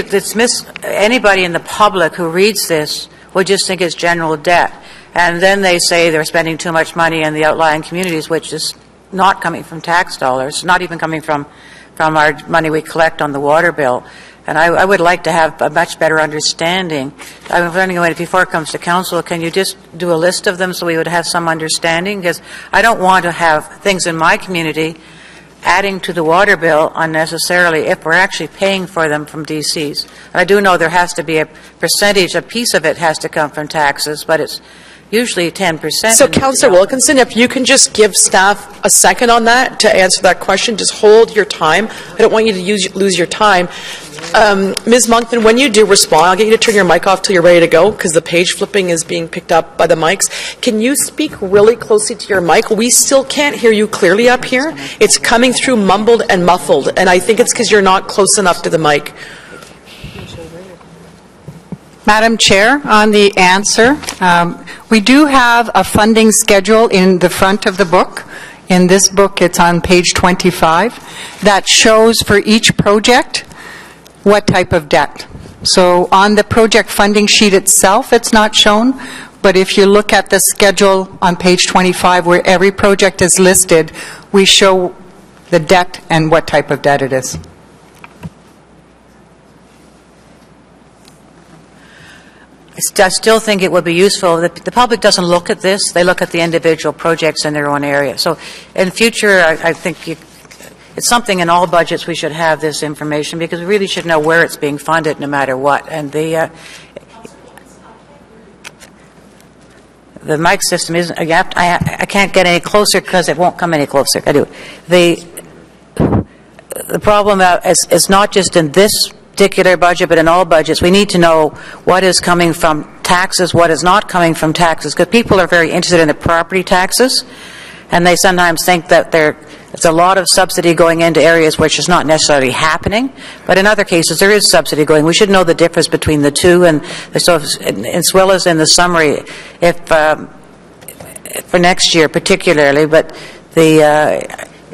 anybody in the public who reads this would just think it's general debt. And then they say they're spending too much money in the outlying communities, which is not coming from tax dollars, not even coming from our money we collect on the water bill. And I would like to have a much better understanding. I'm wondering, if before it comes to council, can you just do a list of them so we would have some understanding? Because I don't want to have things in my community adding to the water bill unnecessarily if we're actually paying for them from DCs. And I do know there has to be a percentage, a piece of it has to come from taxes, but it's usually 10%.
So, Councillor Wilkinson, if you can just give staff a second on that to answer that question, just hold your time. I don't want you to lose your time. Ms. Monkman, when you do respond, I'll get you to turn your mic off till you're ready to go, because the page flipping is being picked up by the mics. Can you speak really closely to your mic? We still can't hear you clearly up here. It's coming through mumbled and muffled, and I think it's because you're not close enough to the mic.
Madam Chair, on the answer, we do have a funding schedule in the front of the book. In this book, it's on page 25, that shows for each project what type of debt. So on the project funding sheet itself, it's not shown, but if you look at the schedule on page 25 where every project is listed, we show the debt and what type of debt it is.
I still think it would be useful. The public doesn't look at this. They look at the individual projects in their own area. So in future, I think it's something in all budgets we should have this information, because we really should know where it's being funded no matter what. And the mic system isn't, I can't get any closer because it won't come any closer. I do. The problem is not just in this particular budget, but in all budgets, we need to know what is coming from taxes, what is not coming from taxes, because people are very interested in the property taxes, and they sometimes think that there's a lot of subsidy going into areas which is not necessarily happening, but in other cases there is subsidy going. We should know the difference between the two, and so as well as in the summary, if for next year particularly, but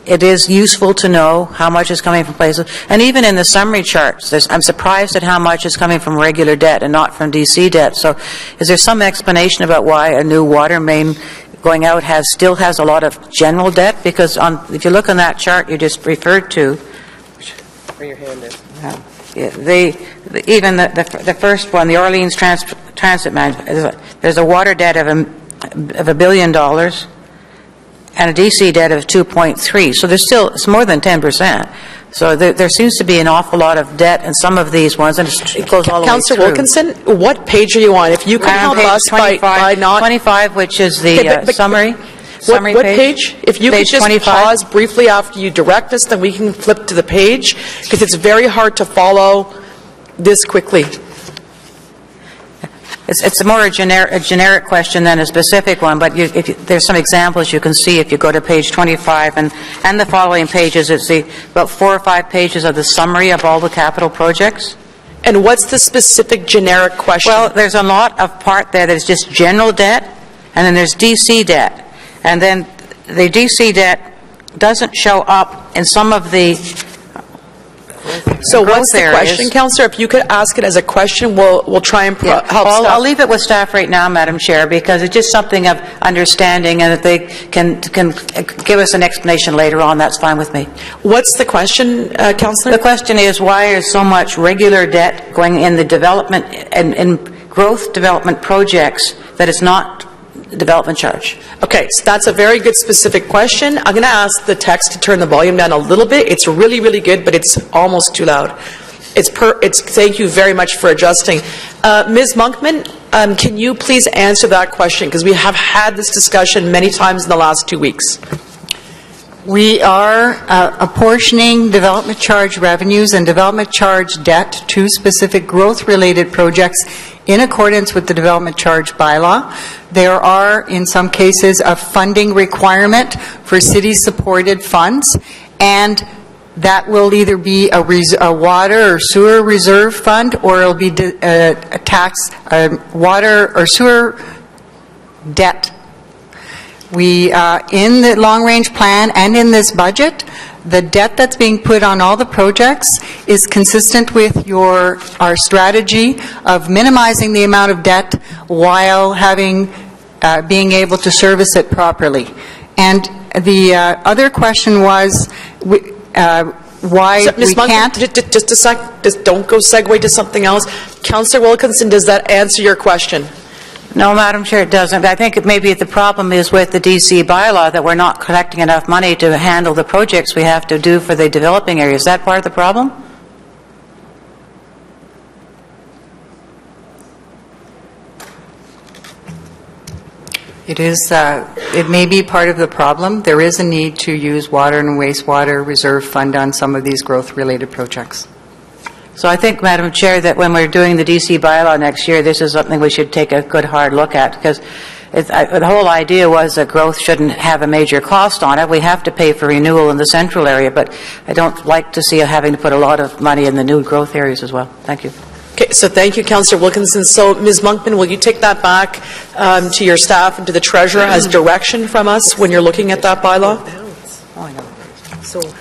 it is useful to know how much is coming from places. And even in the summary charts, I'm surprised at how much is coming from regular debt and not from DC debt. So is there some explanation about why a new water main going out still has a lot of general debt? Because if you look on that chart you just referred to,
Where your hand is.
even the first one, the Orleans Transit Management, there's a water debt of $1 billion, and a DC debt of 2.3. So there's still, it's more than 10%. So there seems to be an awful lot of debt in some of these ones, and it goes all the way through.
Councillor Wilkinson, what page are you on? If you can help us by not...
25, which is the summary.
What page? If you could just
25.
pause briefly after you direct us, then we can flip to the page, because it's very hard to follow this quickly.
It's more a generic question than a specific one, but there's some examples you can see if you go to page 25 and the following pages. It's about 4 or 5 pages of the summary of all the capital projects.
And what's the specific generic question?
Well, there's a lot of part there that's just general debt, and then there's DC debt. And then the DC debt doesn't show up in some of the
So what's the question, Councillor? If you could ask it as a question, we'll try and help staff.
I'll leave it with staff right now, Madam Chair, because it's just something of understanding, and if they can give us an explanation later on, that's fine with me.
What's the question, Councillor?
The question is, why is so much regular debt going in the development and in growth development projects that is not development charge?
Okay, so that's a very good specific question. I'm going to ask the text to turn the volume down a little bit. It's really, really good, but it's almost too loud. Thank you very much for adjusting. Ms. Monkman, can you please answer that question? Because we have had this discussion many times in the last 2 weeks.
We are apportioning development charge revenues and development charge debt to specific growth-related projects in accordance with the development charge bylaw. There are, in some cases, a funding requirement for city-supported funds, and that will either be a water or sewer reserve fund, or it'll be a water or sewer debt. We, in the long-range plan and in this budget, the debt that's being put on all the projects is consistent with our strategy of minimizing the amount of debt while being able to service it properly. And the other question was why
Ms.
we can't...
Just a sec. Just don't go segue to something else. Councillor Wilkinson, does that answer your question?
No, Madam Chair, it doesn't. I think maybe the problem is with the DC bylaw that we're not collecting enough money to handle the projects we have to do for the developing areas. Is that part of the problem?
It is. It may be part of the problem. There is a need to use water and wastewater reserve fund on some of these growth-related projects.
So I think, Madam Chair, that when we're doing the DC bylaw next year, this is something we should take a good hard look at, because the whole idea was that growth shouldn't have a major cost on it. We have to pay for renewal in the central area, but I don't like to see having to put a lot of money in the new growth areas as well. Thank you.
Okay, so thank you, Councillor Wilkinson. So, Ms. Monkman, will you take that back to your staff and to the Treasurer as direction from us when you're looking at that bylaw?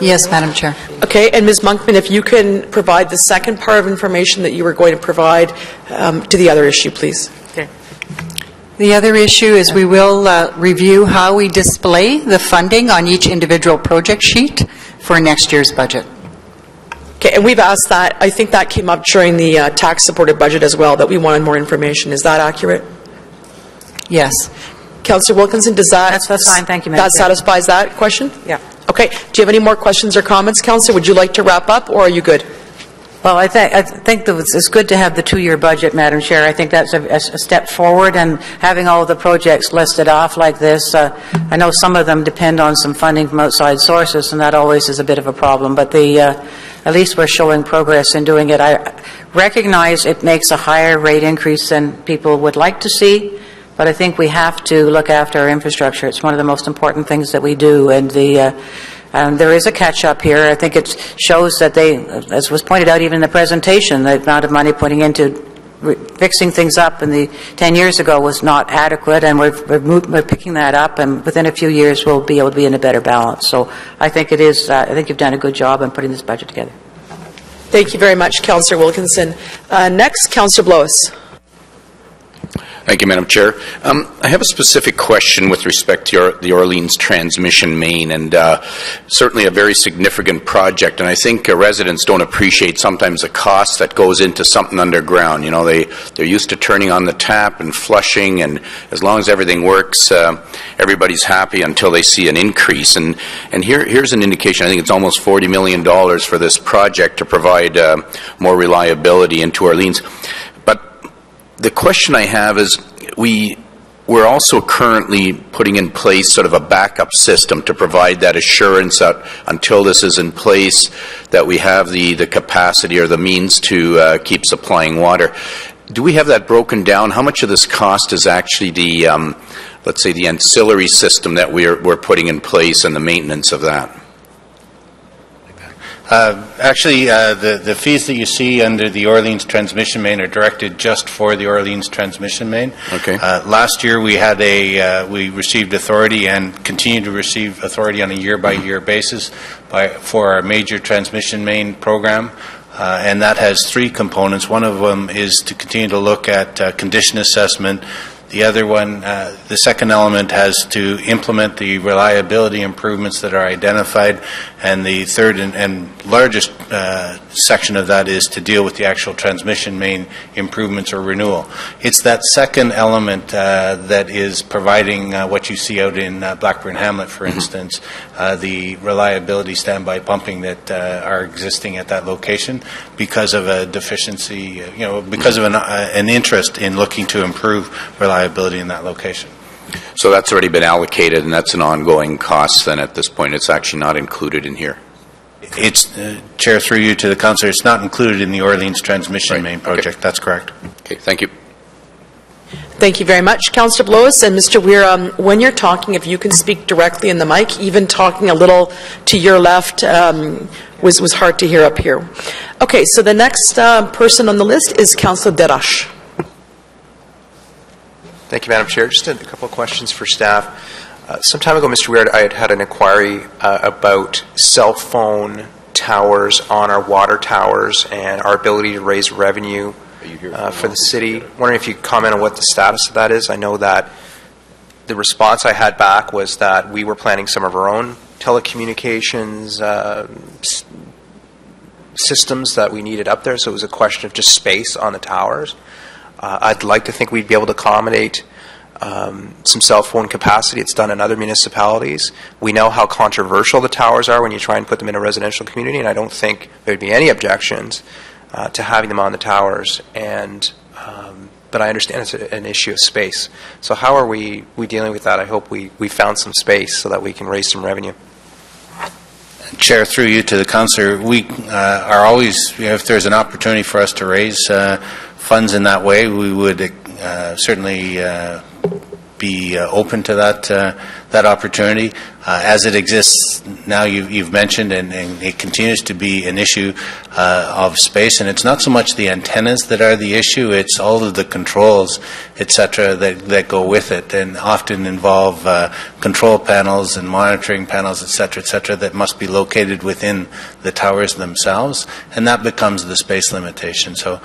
Yes, Madam Chair.
Okay, and Ms. Monkman, if you can provide the second part of information that you were going to provide to the other issue, please.
Okay.
The other issue is we will review how we display the funding on each individual project sheet for next year's budget.
Okay, and we've asked that. I think that came up during the tax-supported budget as well, that we wanted more information. Is that accurate?
Yes.
Councillor Wilkinson, does that...
That's fine. Thank you, Madam
That
Chair.
satisfies that question?
Yeah.
Okay. Do you have any more questions or comments, Councillor? Would you like to wrap up, or are you good?
Well, I think that it's good to have the 2-year budget, Madam Chair. I think that's a step forward, and having all of the projects listed off like this, I know some of them depend on some funding from outside sources, and that always is a bit of a problem, but at least we're showing progress in doing it. I recognize it makes a higher rate increase than people would like to see, but I think we have to look after our infrastructure. It's one of the most important things that we do, and there is a catch-up here. I think it shows that as was pointed out even in the presentation, the amount of money putting into fixing things up in the 10 years ago was not adequate, and we're picking that up, and within a few years we'll be able to be in a better balance. So I think it is. I think you've done a good job in putting this budget together.
Thank you very much, Councillor Wilkinson. Next, Councillor Blois.
Thank you, Madam Chair. I have a specific question with respect to the Orleans transmission main, and certainly a very significant project. And I think residents don't appreciate sometimes the cost that goes into something underground. You know, they're used to turning on the tap and flushing, and as long as everything works, everybody's happy until they see an increase. And here's an indication. I think it's almost $40 million for this project to provide more reliability into Orleans. The question I have is, we're also currently putting in place sort of a backup system to provide that assurance that until this is in place, that we have the capacity or the means to keep supplying water. Do we have that broken down? How much of this cost is actually the, let's say, the ancillary system that we're putting in place and the maintenance of that?
Actually, the fees that you see under the Orleans transmission main are directed just for the Orleans transmission main.
Okay.
Last year we had we received authority and continue to receive authority on a year-by-year basis for our major transmission main program. And that has 3 components. One of them is to continue to look at condition assessment. The other one, the second element, has to implement the reliability improvements that are identified, and the third and largest section of that is to deal with the actual transmission main improvements or renewal. It's that second element that is providing what you see out in Blackburn Hamlet, for instance, the reliability standby pumping that are existing at that location because of a deficiency, because of an interest in looking to improve reliability in that location.
So that's already been allocated, and that's an ongoing cost then at this point. It's actually not included in here.
It's, Chair, through you to the Councillor, it's not included in the Orleans transmission main project. Okay. That's correct.
Okay, thank you.
Thank you very much, Councillor Blois. And Mr. Weir, when you're talking, if you can speak directly in the mic, even talking a little to your left was hard to hear up here. Okay, so the next person on the list is Councillor Derache.
Thank you, Madam Chair. Just a couple of questions for staff. Some time ago, Mr. Weir, I had an inquiry about cell phone towers on our water towers and our ability to raise revenue for the city. Wondering if you could comment on what the status of that is. I know that the response I had back was that we were planning some of our own telecommunications systems that we needed up there, so it was a question of just space on the towers. I'd like to think we'd be able to accommodate some cell phone capacity. It's done in other municipalities. We know how controversial the towers are when you try and put them in a residential community, and I don't think there'd be any objections to having them on the towers. And but I understand it's an issue of space. So how are we dealing with that? I hope we found some space so that we can raise some revenue.
Chair, through you to the Councillor, we are always, if there's an opportunity for us to raise funds in that way, we would certainly be open to that opportunity. As it exists now, you've mentioned, and it continues to be an issue of space. And it's not so much the antennas that are the issue; it's all of the controls, etc., that go with it, and often involve control panels and monitoring panels, etc., that must be located within the towers themselves, and that becomes the space limitation. So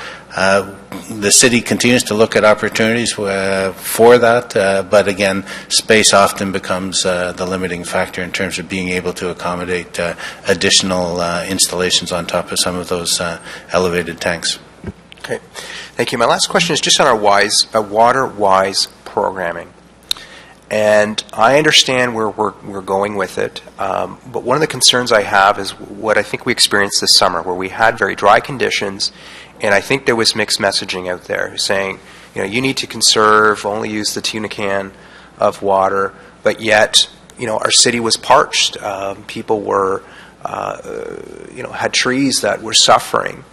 the city continues to look at opportunities for that, but again, space often becomes the limiting factor in terms of being able to accommodate additional installations on top of some of those elevated tanks.
Okay, thank you. My last question is just on our water-wise programming. And I understand where we're going with it, but one of the concerns I have is what I think we experienced this summer, where we had very dry conditions, and I think there was mixed messaging out there saying, you need to conserve, only use the tuna can of water, but yet, our city was parched. People were, had trees that were suffering,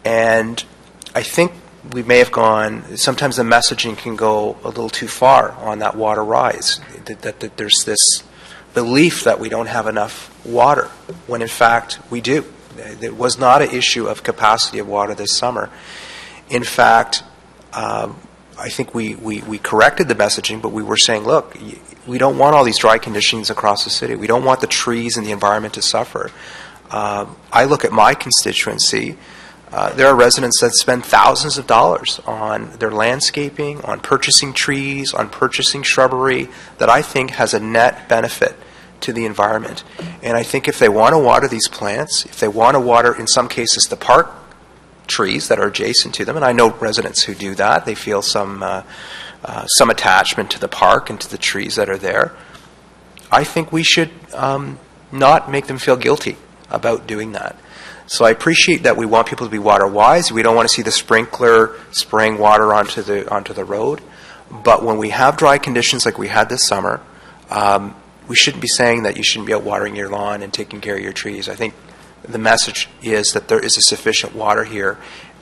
and I think we may have gone, sometimes the messaging can go a little too far on that water rise, that there's this belief that we don't have enough water, when in fact we do. It was not an issue of capacity of water this summer. In fact, I think we corrected the messaging, but we were saying, look, we don't want all these dry conditions across the city. We don't want the trees and the environment to suffer. I look at my constituency. There are residents that spend thousands of dollars on their landscaping, on purchasing trees, on purchasing shrubbery that I think has a net benefit to the environment. And I think if they want to water these plants, if they want to water, in some cases, the park trees that are adjacent to them, and I know residents who do that, they feel some attachment to the park and to the trees that are there, I think we should not make them feel guilty about doing that. So I appreciate that we want people to be water wise. We don't want to see the sprinkler spraying water onto the road. But when we have dry conditions like we had this summer, we shouldn't be saying that you shouldn't be out watering your lawn and taking care of your trees. I think the message is that there is a sufficient water here,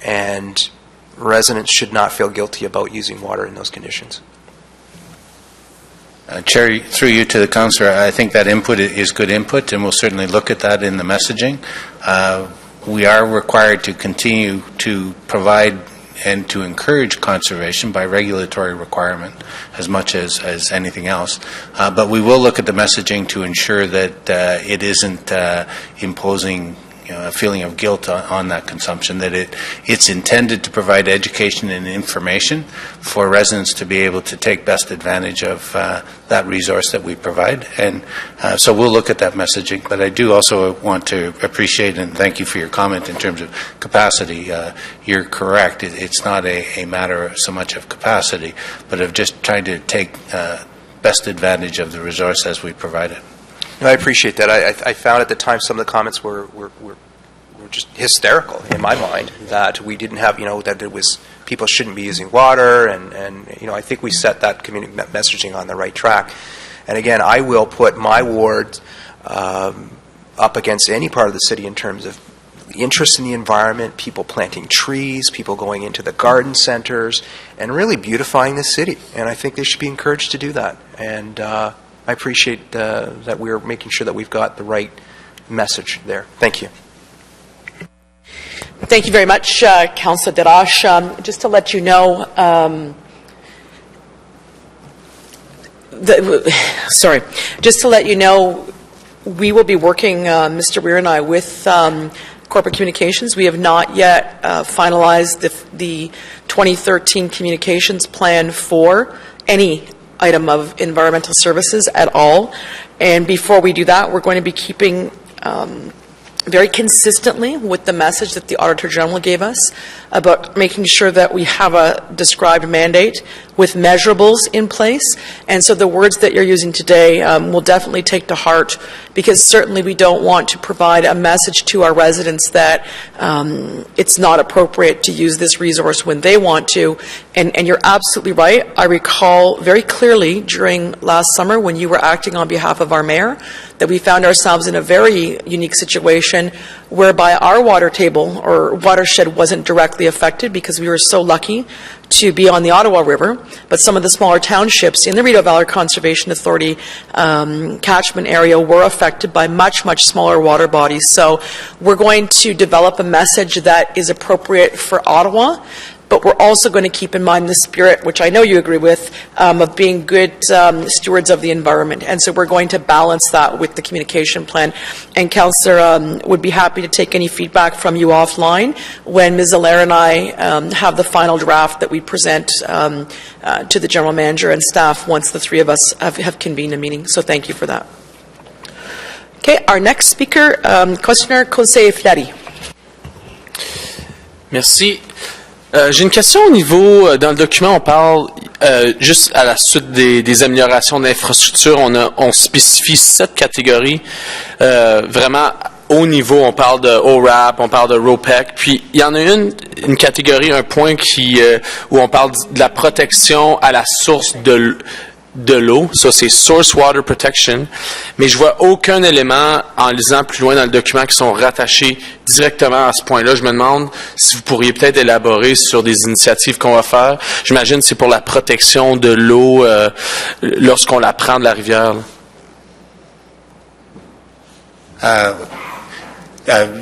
and residents should not feel guilty about using water in those conditions.
Chair, through you to the councillor, I think that input is good input, and we'll certainly look at that in the messaging. We are required to continue to provide and to encourage conservation by regulatory requirement as much as anything else. But we will look at the messaging to ensure that it isn't imposing a feeling of guilt on that consumption, that it's intended to provide education and information for residents to be able to take best advantage of that resource that we provide. And so we'll look at that messaging. But I do also want to appreciate and thank you for your comment in terms of capacity. You're correct. It's not a matter so much of capacity, but of just trying to take best advantage of the resource as we provide it.
No, I appreciate that. I found at the time some of the comments were just hysterical in my mind, that we didn't have, that it was people shouldn't be using water, and I think we set that community messaging on the right track. And again, I will put my ward up against any part of the city in terms of the interest in the environment, people planting trees, people going into the garden centers, and really beautifying the city. And I think they should be encouraged to do that. And I appreciate that we're making sure that we've got the right message there. Thank you.
Thank you very much, Councillor Darash. Just to let you know, we will be working, Mr. Weir and I, with corporate communications. We have not yet finalized the 2013 communications plan for any item of environmental services at all. And before we do that, we're going to be keeping very consistently with the message that the Auditor General gave us about making sure that we have a described mandate with measurables in place. And so the words that you're using today will definitely take to heart, because certainly we don't want to provide a message to our residents that it's not appropriate to use this resource when they want to. And you're absolutely right. I recall very clearly during last summer when you were acting on behalf of our mayor that we found ourselves in a very unique situation whereby our water table or watershed wasn't directly affected because we were so lucky to be on the Ottawa River, but some of the smaller townships in the Rideau Valley Conservation Authority catchment area were affected by much, much smaller water bodies. So we're going to develop a message that is appropriate for Ottawa, but we're also going to keep in mind the spirit, which I know you agree with, of being good stewards of the environment. And so we're going to balance that with the communication plan. And Councillor would be happy to take any feedback from you offline when Ms. Allaire and I have the final draft that we present to the General Manager and staff once the three of us have convened a meeting. So thank you for that. Okay, our next speaker, questioner Conseil Fleury.
Merci. J'ai une question au niveau, dans le document, on parle, juste à la suite des améliorations d'infrastructure, on spécifie 7 catégories, vraiment haut niveau, on parle de ORAP, on parle de ROPEC, puis il y en a une catégorie, un point où on parle de la protection à la source de l'eau, ça c'est Source Water Protection, mais je vois aucun élément en lisant plus loin dans le document qui sont rattachés directement à ce point-là. Je me demande si vous pourriez peut-être élaborer sur des initiatives qu'on va faire. J'imagine que c'est pour la protection de l'eau lorsqu'on la prend de la rivière.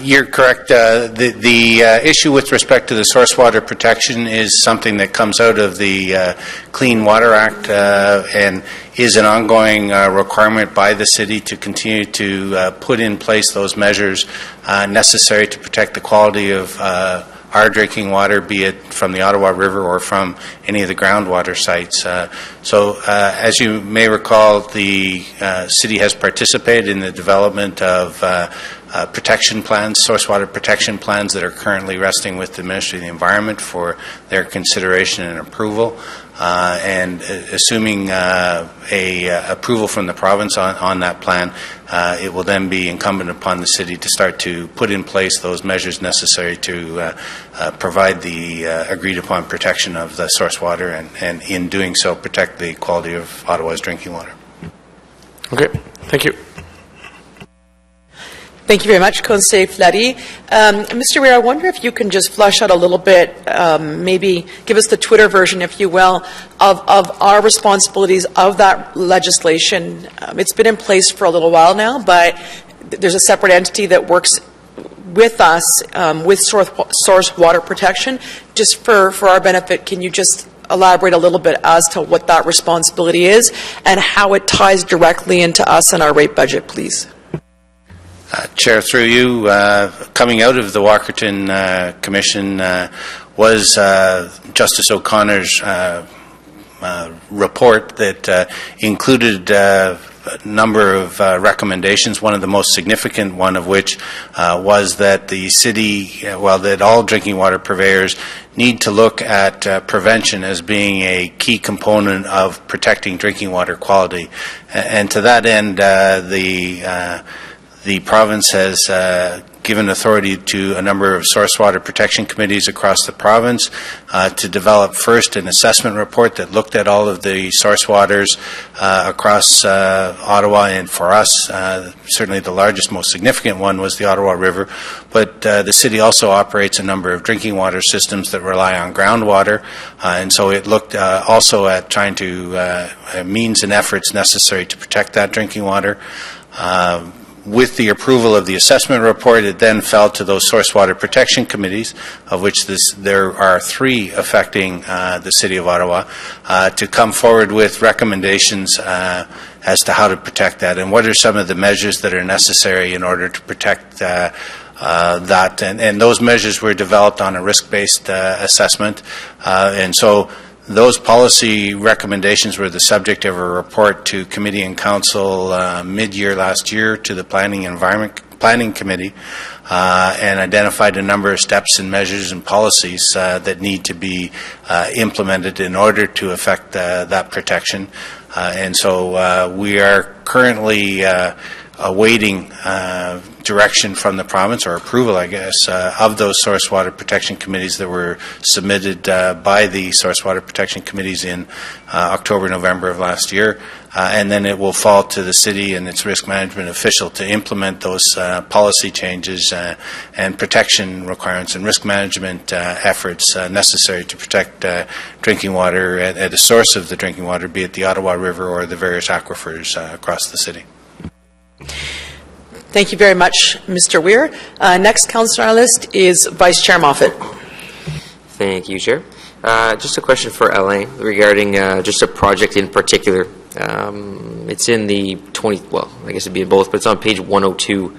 You're correct. The issue with respect to the source water protection is something that comes out of the Clean Water Act and is an ongoing requirement by the city to continue to put in place those measures necessary to protect the quality of our drinking water, be it from the Ottawa River or from any of the groundwater sites. So as you may recall, the city has participated in the development of protection plans, source water protection plans that are currently resting with the Ministry of the Environment for their consideration and approval. And assuming approval from the province on that plan, it will then be incumbent upon the city to start to put in place those measures necessary to provide the agreed upon protection of the source water and in doing so protect the quality of Ottawa's drinking water.
Okay, thank you.
Thank you very much, Conseil Fleury. Mr. Weir, I wonder if you can just flesh out a little bit, maybe give us the Twitter version, if you will, of our responsibilities of that legislation. It's been in place for a little while now, but there's a separate entity that works with us with source water protection. Just for our benefit, can you just elaborate a little bit as to what that responsibility is and how it ties directly into us and our rate budget, please?
Chair, through you, coming out of the Walkerton Commission was Justice O'Connor's report that included a number of recommendations, one of the most significant one of which was that the city, that all drinking water purveyors need to look at prevention as being a key component of protecting drinking water quality. And to that end, the province has given authority to a number of source water protection committees across the province to develop first an assessment report that looked at all of the source waters across Ottawa, and for us, certainly the largest, most significant one was the Ottawa River, but the city also operates a number of drinking water systems that rely on groundwater, and so it looked also at trying to means and efforts necessary to protect that drinking water. With the approval of the assessment report, it then fell to those source water protection committees, of which there are 3 affecting the City of Ottawa, to come forward with recommendations as to how to protect that and what are some of the measures that are necessary in order to protect that. And those measures were developed on a risk-based assessment. And so those policy recommendations were the subject of a report to Committee and Council mid-year last year to the Planning Committee and identified a number of steps and measures and policies that need to be implemented in order to affect that protection. And so we are currently awaiting direction from the province, or approval, I guess, of those source water protection committees that were submitted by the source water protection committees in October, November of last year. And then it will fall to the city and its risk management official to implement those policy changes and protection requirements and risk management efforts necessary to protect drinking water at a source of the drinking water, be it the Ottawa River or the various aquifers across the city.
Thank you very much, Mr. Weir. Next councillor on our list is Vice Chair Moffat.
Thank you, Chair. Just a question for Alain regarding just a project in particular. It's in the I guess it'd be in both, but it's on page 102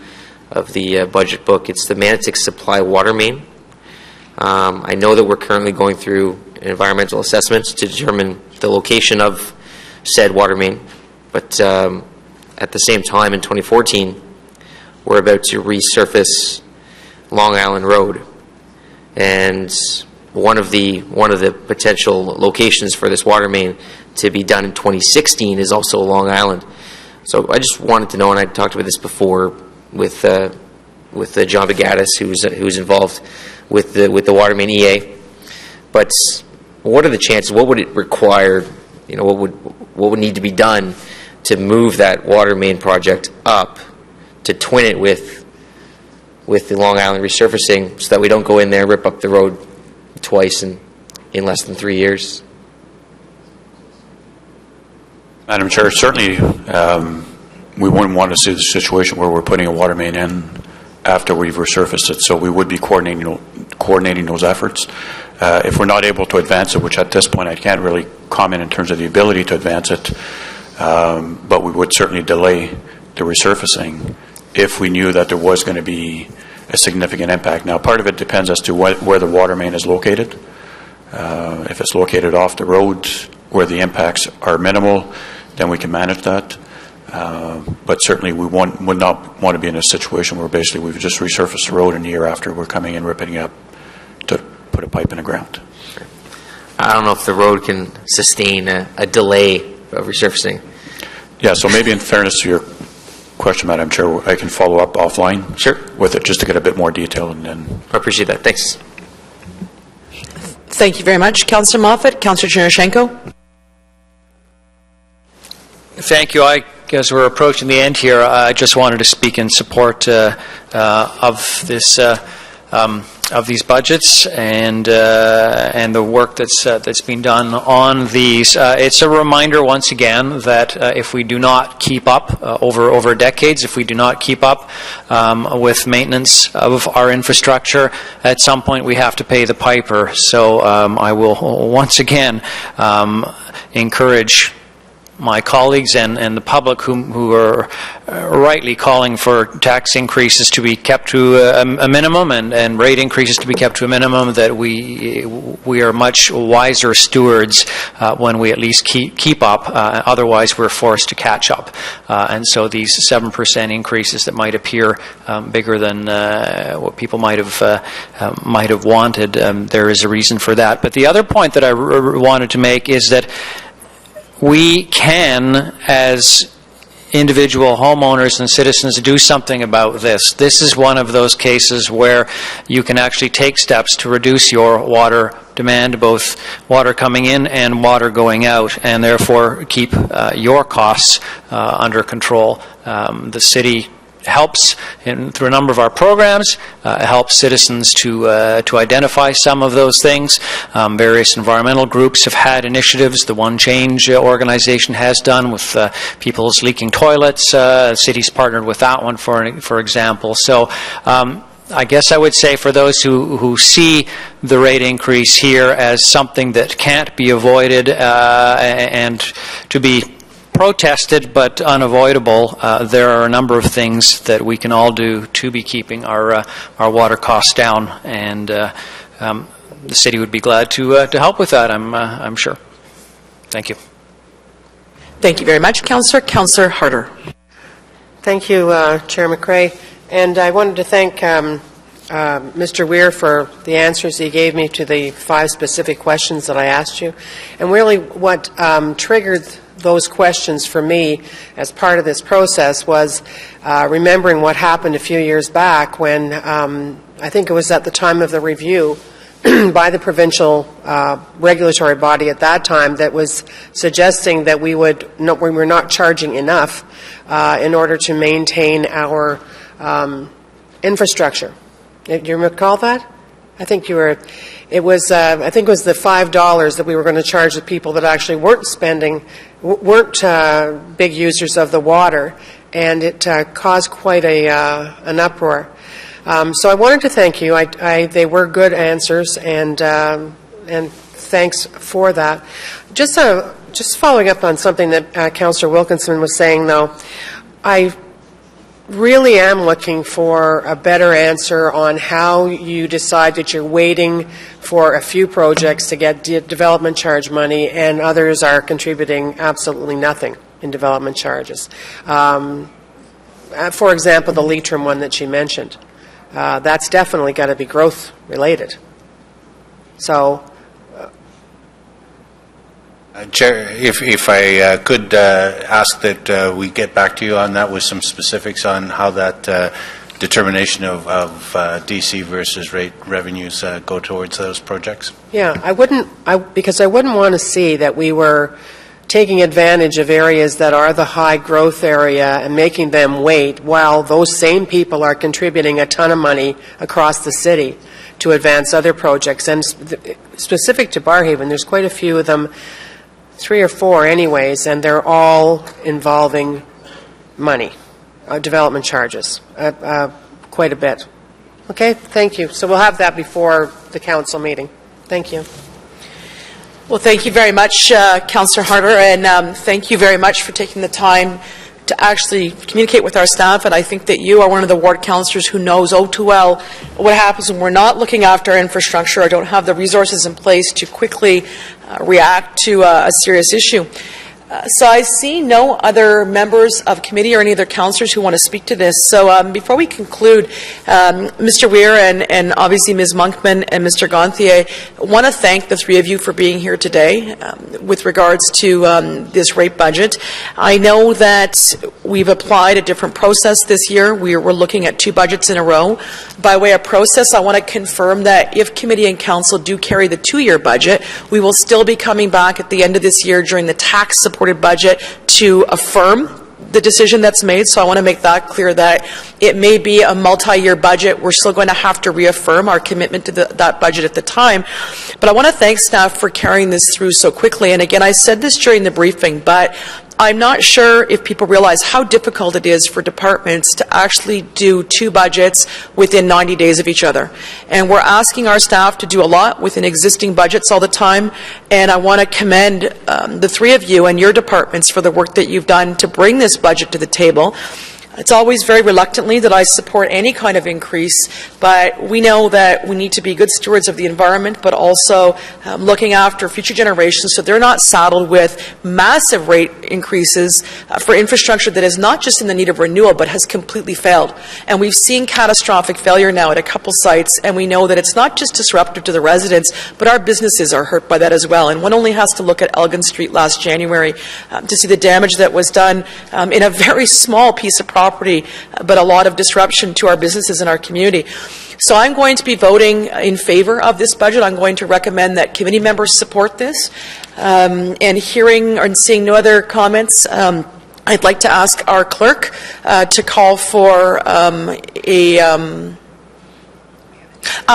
of the budget book. It's the Manotick Supply Water Main. I know that we're currently going through an environmental assessment to determine the location of said water main, but at the same time in 2014, we're about to resurface Long Island Road, and one of the potential locations for this water main to be done in 2016 is also Long Island. So I just wanted to know, and I talked about this before with John Bagatis, who's involved with the water main EA. But what are the chances? What would it require? What would need to be done to move that water main project up to twin it with the Long Island resurfacing, so that we don't go in there, rip up the road twice in less than 3 years?
Madam Chair, certainly we wouldn't want to see the situation where we're putting a water main in after we've resurfaced it, so we would be coordinating those efforts. If we're not able to advance it, which at this point I can't really comment in terms of the ability to advance it, but we would certainly delay the resurfacing if we knew that there was going to be a significant impact. Now, part of it depends as to where the water main is located. If it's located off the road where the impacts are minimal, then we can manage that. But certainly we would not want to be in a situation where basically we've just resurfaced the road and a year after we're coming in, ripping it up to put a pipe in the ground.
Sure. I don't know if the road can sustain a delay of resurfacing.
Yeah, so maybe in fairness to your question, Madam Chair, I can follow up offline with it just to get a bit more detail. And then
I appreciate that. Thanks.
Thank you very much. Councillor Moffat. Councillor Chernushenko.
Thank you. As we're approaching the end here, I just wanted to speak in support of this of these budgets and the work that's been done on these. It's a reminder once again that if we do not keep up over decades, if we do not keep up with maintenance of our infrastructure, at some point we have to pay the piper. So I will once again encourage my colleagues and the public who are rightly calling for tax increases to be kept to a minimum and rate increases to be kept to a minimum, that we are much wiser stewards when we at least keep up. Otherwise, we're forced to catch up. And so these 7% increases that might appear bigger than what people might have wanted, there is a reason for that. But the other point that I wanted to make is that we can, as individual homeowners and citizens, do something about this. This is one of those cases where you can actually take steps to reduce your water demand, both water coming in and water going out, and therefore keep your costs under control. The city helps through a number of our programs, helps citizens to identify some of those things. Various environmental groups have had initiatives. The One Change organization has done with people's leaking toilets. The city's partnered with that one, for example. So I guess I would say for those who see the rate increase here as something that can't be avoided and to be protested but unavoidable, there are a number of things that we can all do to be keeping our water costs down, and the city would be glad to help with that, I'm sure. Thank you.
Thank you very much, Councillor. Councillor Harder.
Thank you, Chair McRae. And I wanted to thank Mr. Weir for the answers he gave me to the 5 specific questions that I asked you. And really what triggered those questions for me as part of this process was remembering what happened a few years back when I think it was at the time of the review by the provincial regulatory body at that time that was suggesting that we were not charging enough in order to maintain our infrastructure. Do you recall that? I think you were. It was. I think it was the $5 that we were going to charge the people that actually weren't big users of the water, and it caused quite an uproar. So I wanted to thank you. They were good answers, and thanks for that. Just following up on something that Councillor Wilkinson was saying, though, I really am looking for a better answer on how you decide that you're waiting for a few projects to get development charge money and others are contributing absolutely nothing in development charges. For example, the Leitrim one that she mentioned. That's definitely got to be growth related. So,
Chair, if I could ask that we get back to you on that with some specifics on how that determination of DC versus rate revenues go towards those projects.
Yeah, because I wouldn't want to see that we were taking advantage of areas that are the high growth area and making them wait while those same people are contributing a ton of money across the city to advance other projects. And specific to Barrhaven, there's quite a few of them, 3 or 4 anyways, and they're all involving money, development charges, quite a bit. Okay, thank you. So we'll have that before the council meeting. Thank you.
Well, thank you very much, Councillor Harder, and thank you very much for taking the time to actually communicate with our staff. And I think that you are one of the ward councillors who knows oh too well what happens when we're not looking after our infrastructure or don't have the resources in place to quickly react to a serious issue. So I see no other members of committee or any other councillors who want to speak to this. So before we conclude, Mr. Weir and obviously Ms. Monkman and Mr. Gonthier, want to thank the 3 of you for being here today with regards to this rate budget. I know that we've applied a different process this year. We're looking at 2 budgets in a row. By way of process, I want to confirm that if committee and council do carry the 2-year budget, we will still be coming back at the end of this year during the tax-supported budget to affirm the decision that's made. So I want to make that clear that it may be a multi-year budget. We're still going to have to reaffirm our commitment to that budget at the time. But I want to thank staff for carrying this through so quickly. And again, I said this during the briefing, but I'm not sure if people realize how difficult it is for departments to actually do 2 budgets within 90 days of each other. And we're asking our staff to do a lot within existing budgets all the time. And I want to commend the 3 of you and your departments for the work that you've done to bring this budget to the table. It's always very reluctantly that I support any kind of increase, but we know that we need to be good stewards of the environment, but also looking after future generations so they're not saddled with massive rate increases for infrastructure that is not just in the need of renewal, but has completely failed. And we've seen catastrophic failure now at a couple sites, and we know that it's not just disruptive to the residents, but our businesses are hurt by that as well. And one only has to look at Elgin Street last January to see the damage that was done in a very small piece of property, but a lot of disruption to our businesses and our community. So I'm going to be voting in favor of this budget. I'm going to recommend that committee members support this. And hearing and seeing no other comments, I'd like to ask our clerk to call for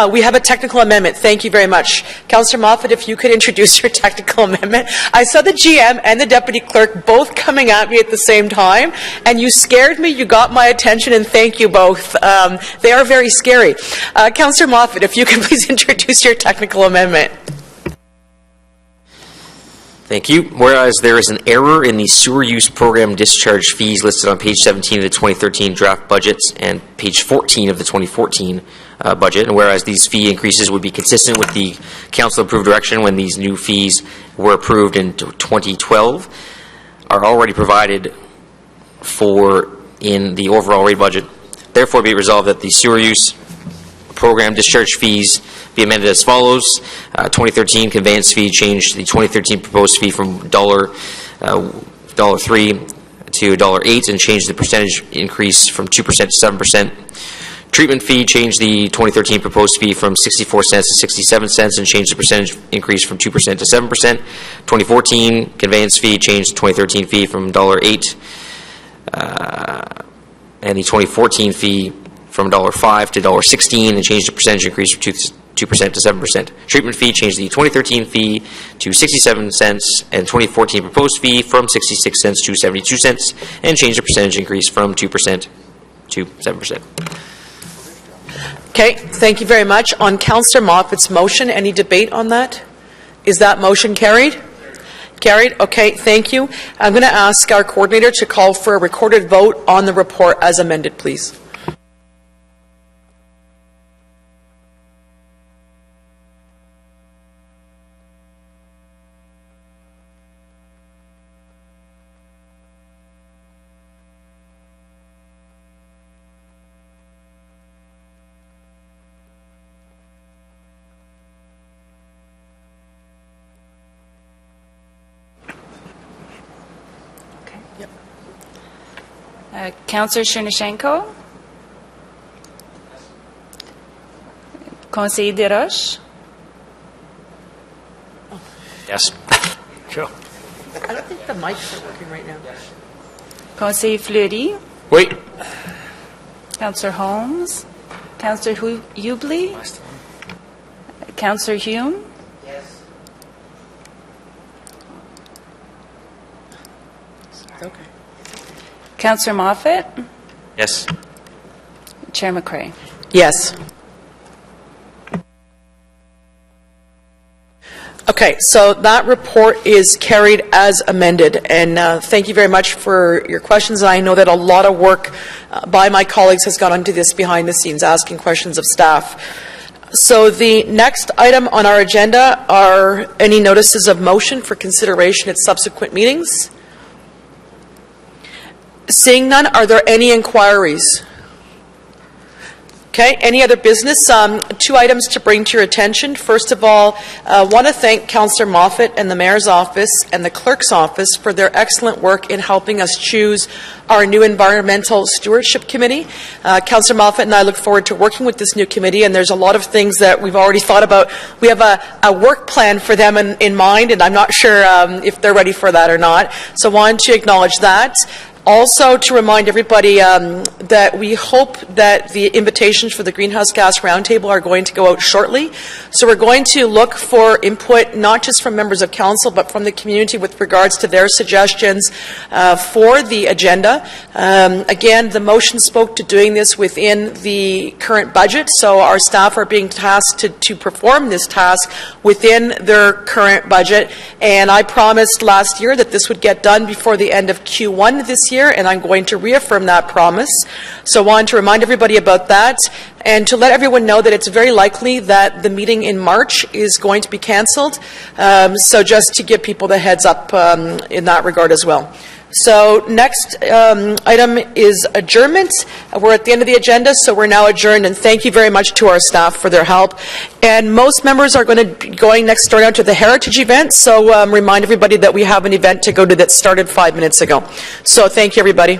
we have a technical amendment. Thank you very much. Councillor Moffat, if you could introduce your technical amendment. I saw the GM and the deputy clerk both coming at me at the same time, and you scared me. You got my attention, and thank you both. They are very scary. Councillor Moffat, if you could please introduce your technical amendment.
Thank you. Whereas there is an error in the sewer use program discharge fees listed on page 17 of the 2013 draft budgets and page 14 of the 2014 budget, and whereas these fee increases would be consistent with the council-approved direction when these new fees were approved in 2012, are already provided for in the overall rate budget. Therefore, be it resolved that the sewer use program discharge fees be amended as follows. 2013 conveyance fee, change the 2013 proposed fee from $3 to $8 and change the percentage increase from 2% to 7%. Treatment fee, change the 2013 proposed fee from 64 cents to 67 cents and change the percentage increase from 2% to 7%. 2014 conveyance fee, change the 2013 fee from $8 and the 2014 fee from $5 to $16 and change the percentage increase from 2% to 7%. Treatment fee, change the 2013 fee to 67 cents and 2014 proposed fee from 66 cents to 72 cents and change the percentage increase from 2% to 7%.
Okay, thank you very much. On Councillor Moffat's motion, any debate on that? Is that motion carried? Carried? Okay, thank you. I'm going to ask our coordinator to call for a recorded vote on the report as amended, please.
Councillor Chernyshenko? Conseiller Desroches?
Yes. Sure.
I don't think the mics are working right now.
Conseiller Fleury?
Oui.
Councillor Holmes? Councillor Hubley? Councillor Hume?
Yes. Okay.
Councillor Moffat?
Yes.
Chair McCrae?
Yes. Okay, so that report is carried as amended, and thank you very much for your questions. I know that a lot of work by my colleagues has gone into this behind the scenes, asking questions of staff. So the next item on our agenda are any notices of motion for consideration at subsequent meetings. Seeing none, are there any inquiries? Okay, any other business? Two items to bring to your attention. First of all, I want to thank Councillor Moffat and the Mayor's Office and the Clerk's Office for their excellent work in helping us choose our new Environmental Stewardship Committee. Councillor Moffat and I look forward to working with this new committee, and there's a lot of things that we've already thought about. We have a work plan for them in mind, and I'm not sure if they're ready for that or not. So I wanted to acknowledge that. Also, to remind everybody that we hope that the invitations for the Greenhouse Gas Roundtable are going to go out shortly. So we're going to look for input, not just from members of council, but from the community with regards to their suggestions for the agenda. Again, the motion spoke to doing this within the current budget, so our staff are being tasked to perform this task within their current budget. And I promised last year that this would get done before the end of Q1 this year, and I'm going to reaffirm that promise. So I wanted to remind everybody about that and to let everyone know that it's very likely that the meeting in March is going to be cancelled. So just to give people the heads up in that regard as well. So next item is adjournment. We're at the end of the agenda, so we're now adjourned, and thank you very much to our staff for their help. And most members are going to be going next door now to the Heritage event, so remind everybody that we have an event to go to that started 5 minutes ago. So thank you, everybody.